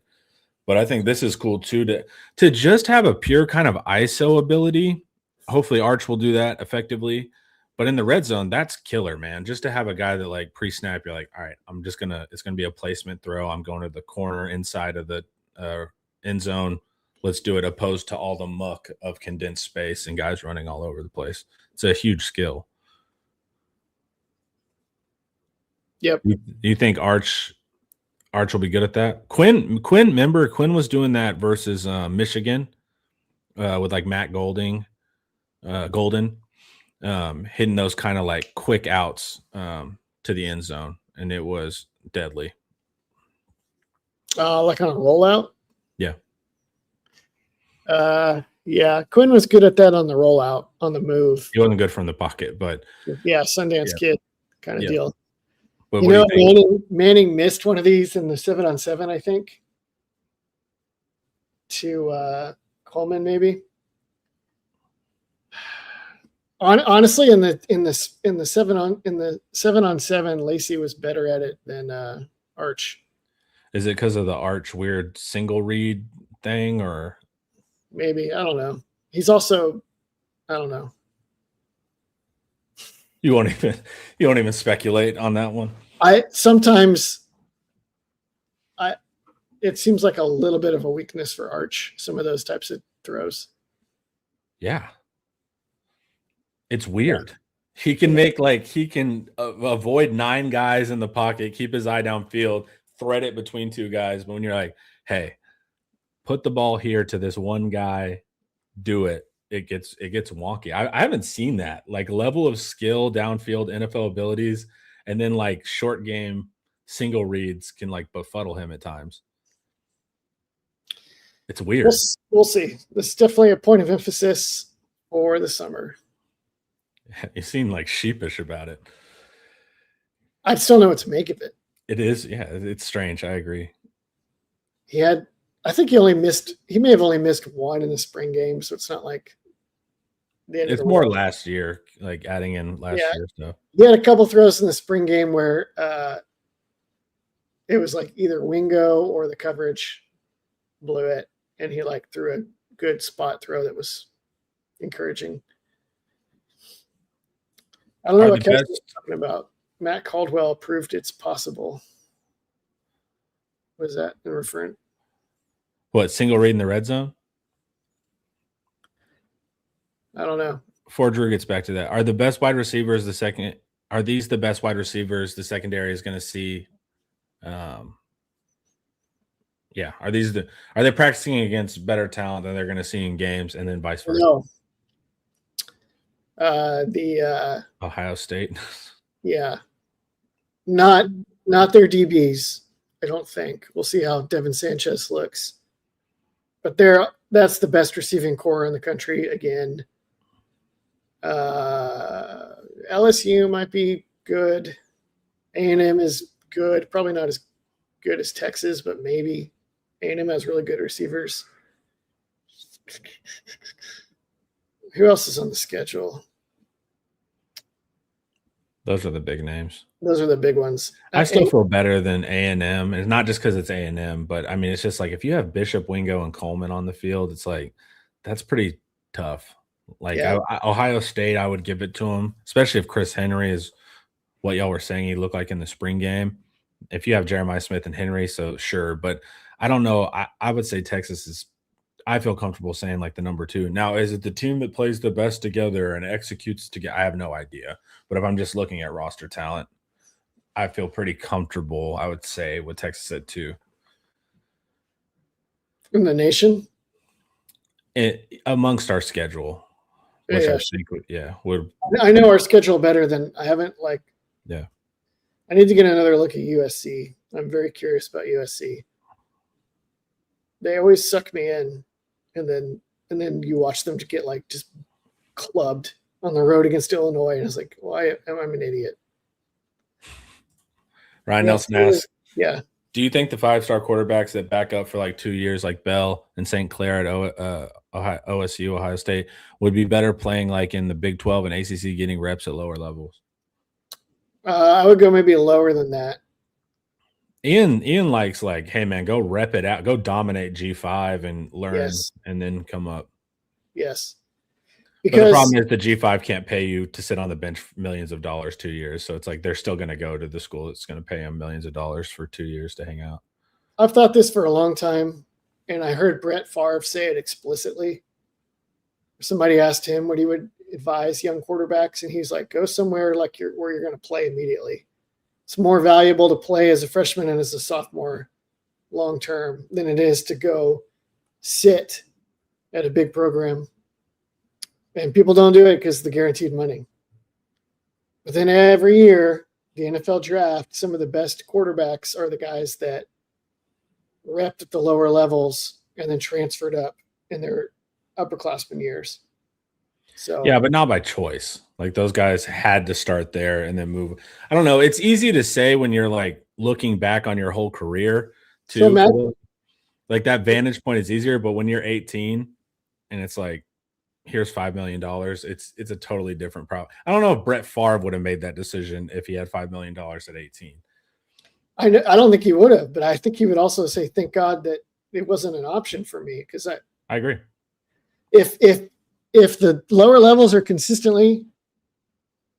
But I think this is cool too, to just have a pure kind of ISO ability. Hopefully Arch will do that effectively. But in the red zone, that's killer, man. Just to have a guy that like pre-snap, you're like, all right, it's gonna be a placement throw. I'm going to the corner inside of the end zone. Let's do it, opposed to all the muck of condensed space and guys running all over the place. It's a huge skill. Yep. You think Arch will be good at that? Quinn, remember Quinn was doing that versus Michigan with like Matt Golden, hitting those kind of like quick outs to the end zone, and it was deadly. Like on a rollout? Yeah. Yeah, Quinn was good at that on the rollout, on the move. He wasn't good from the pocket, but yeah, Sundance Kid kind of deal. But Manning missed one of these in the 7-on-7, I think, to Coleman maybe. Honestly, in the 7-on-7, Lacey was better at it than Arch. Is it because of the Arch weird single read thing, or maybe? I don't know. He's also, I don't know. You won't even speculate on that one. It seems like a little bit of a weakness for Arch, some of those types of throws. Yeah. It's weird. Yeah. He can avoid 9 guys in the pocket, keep his eye downfield, thread it between 2 guys. But when you're like, hey, put the ball here to this one guy, do it. It gets wonky. I haven't seen that like level of skill downfield NFL abilities, and then like short game single reads can like befuddle him at times. It's weird. We'll see. This is definitely a point of emphasis for the summer. You seem like sheepish about it. I still know what to make of it. It is, yeah. It's strange. I agree. I think he may have only missed one in the spring game, so it's not like the end it's of the more world. Last year, like adding in last year stuff. He had a couple throws in the spring game where it was like either Wingo or the coverage blew it, and he like threw a good spot throw that was encouraging. I don't know what Kevin was talking about. Matt Caldwell proved it's possible. Was that in reference? What, single read in the red zone? I don't know. Before Drew gets back to that, are the best wide receivers the second? Are these the best wide receivers the secondary is going to see? Yeah. Are they practicing against better talent than they're going to see in games, and then vice versa? No. The Ohio State. Yeah. Not their DBs, I don't think. We'll see how Devin Sanchez looks. But that's the best receiving core in the country again. LSU might be good. A&M is good. Probably not as good as Texas, but maybe. A&M has really good receivers. Who else is on the schedule? Those are the big names. Those are the big ones. I still feel better than A&M. It's not just because it's A&M, but I mean, it's just like if you have Bishop, Wingo, and Coleman on the field, it's like that's pretty tough. Like Ohio State, I would give it to them, especially if Chris Henry is what y'all were saying he looked like in the spring game. If you have Jeremiah Smith and Henry, so sure. But I don't know. I would say Texas is – I feel comfortable saying like the number 2. Now, is it the team that plays the best together and executes together? I have no idea. But if I'm just looking at roster talent, I feel pretty comfortable, I would say, with Texas at 2. In the nation? Amongst our schedule. which Yeah. I think would. I know our schedule better than I haven't like. Yeah. I need to get another look at USC. I'm very curious about USC. They always suck me in, and then you watch them to get like just clubbed on the road against Illinois, and it's like, why am I an idiot? Ryan Yeah, Nelson asks, Yeah. do you think the 5-star quarterbacks that back up for like 2 years, like Bell and St. Clair at OSU, Ohio State, would be better playing like in the Big 12 and ACC, getting reps at lower levels? I would go maybe lower than that. Ian likes like, hey man, go rep it out, go dominate G5 and learn, Yes. and then come up. Yes. But the problem is the G5 can't pay you to sit on the bench millions of dollars 2 years. So it's like they're still going to go to the school that's going to pay them millions of dollars for 2 years to hang out. I've thought this for a long time, and I heard Brett Favre say it explicitly. Somebody asked him what he would advise young quarterbacks, and he's like, go somewhere like where you're going to play immediately. It's more valuable to play as a freshman and as a sophomore long term than it is to go sit at a big program. And people don't do it because of the guaranteed money. But then every year, the NFL draft, some of the best quarterbacks are the guys that repped at the lower levels and then transferred up in their upperclassmen years. So yeah, but not by choice. Like those guys had to start there and then move. I don't know. It's easy to say when you're like looking back on your whole career too. So like that vantage point is easier, but when you're 18 and it's like, here's $5 million, it's a totally different problem. I don't know if Brett Favre would have made that decision if he had $5 million at 18. I don't think he would have, but I think he would also say, thank God that it wasn't an option for me. Because I agree. If the lower levels are consistently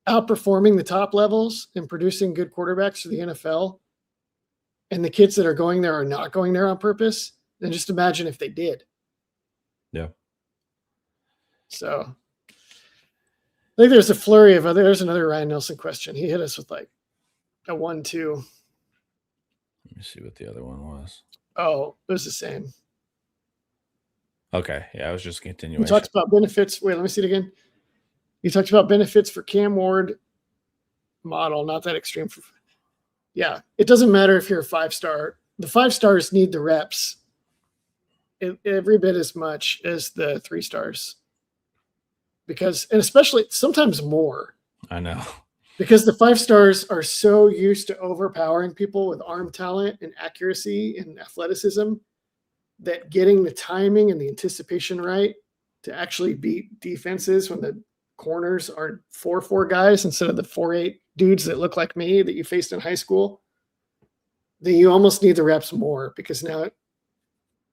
outperforming the top levels and producing good quarterbacks for the NFL, and the kids that are going there are not going there on purpose, then just imagine if they did. Yeah. So I think there's a flurry of there's another Ryan Nelson question. He hit us with like a 1-2. Let me see what the other one was. Oh, it was the same. Okay. Yeah, I was just continuing. He talks about benefits. Wait, let me see it again. You talked about benefits for Cam Ward model, not that extreme. Yeah, it doesn't matter if you're a 5-star. The 5 stars need the reps every bit as much as the 3 stars. Because, and especially sometimes more. I know. Because the 5 stars are so used to overpowering people with arm talent and accuracy and athleticism that getting the timing and the anticipation right to actually beat defenses when the corners are 4-4 guys instead of the 4-8 dudes that look like me that you faced in high school, then you almost need the reps more because now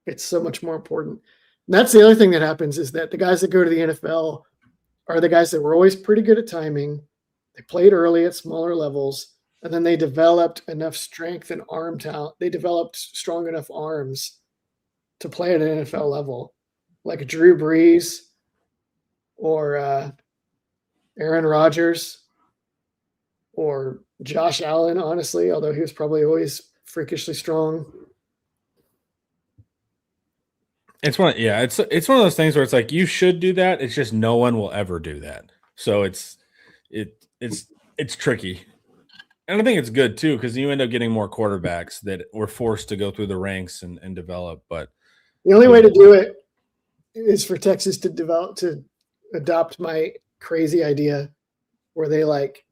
it's so much more important. And that's the other thing that happens is that the guys that go to the NFL are the guys that were always pretty good at timing. They played early at smaller levels, and then they developed enough strength and arm talent. They developed strong enough arms to play at an NFL level, like Drew Brees or Aaron Rodgers or Josh Allen, honestly, although he was probably always freakishly strong. It's one of those things where it's like you should do that. It's just no one will ever do that. So it's tricky. And I think it's good too, because you end up getting more quarterbacks that were forced to go through the ranks and develop. But the only way to do it is for Texas to adopt my crazy idea where they like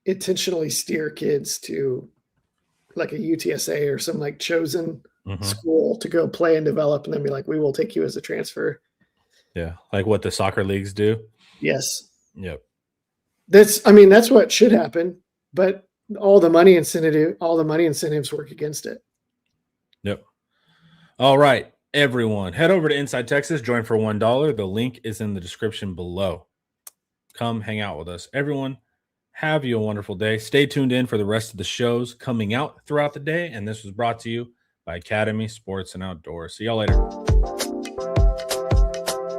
intentionally steer kids to like a UTSA or some like chosen school to go play and develop, and then be like, we will take you as a transfer. Yeah. Like what the soccer leagues do. Yes. Yep. That's what should happen, but all the money incentives work against it. Yep. All right, everyone, head over to Inside Texas, join for $1. The link is in the description below. Come hang out with us. Everyone, have you a wonderful day. Stay tuned in for the rest of the shows coming out throughout the day, and this was brought to you by Academy Sports and Outdoors. See y'all later.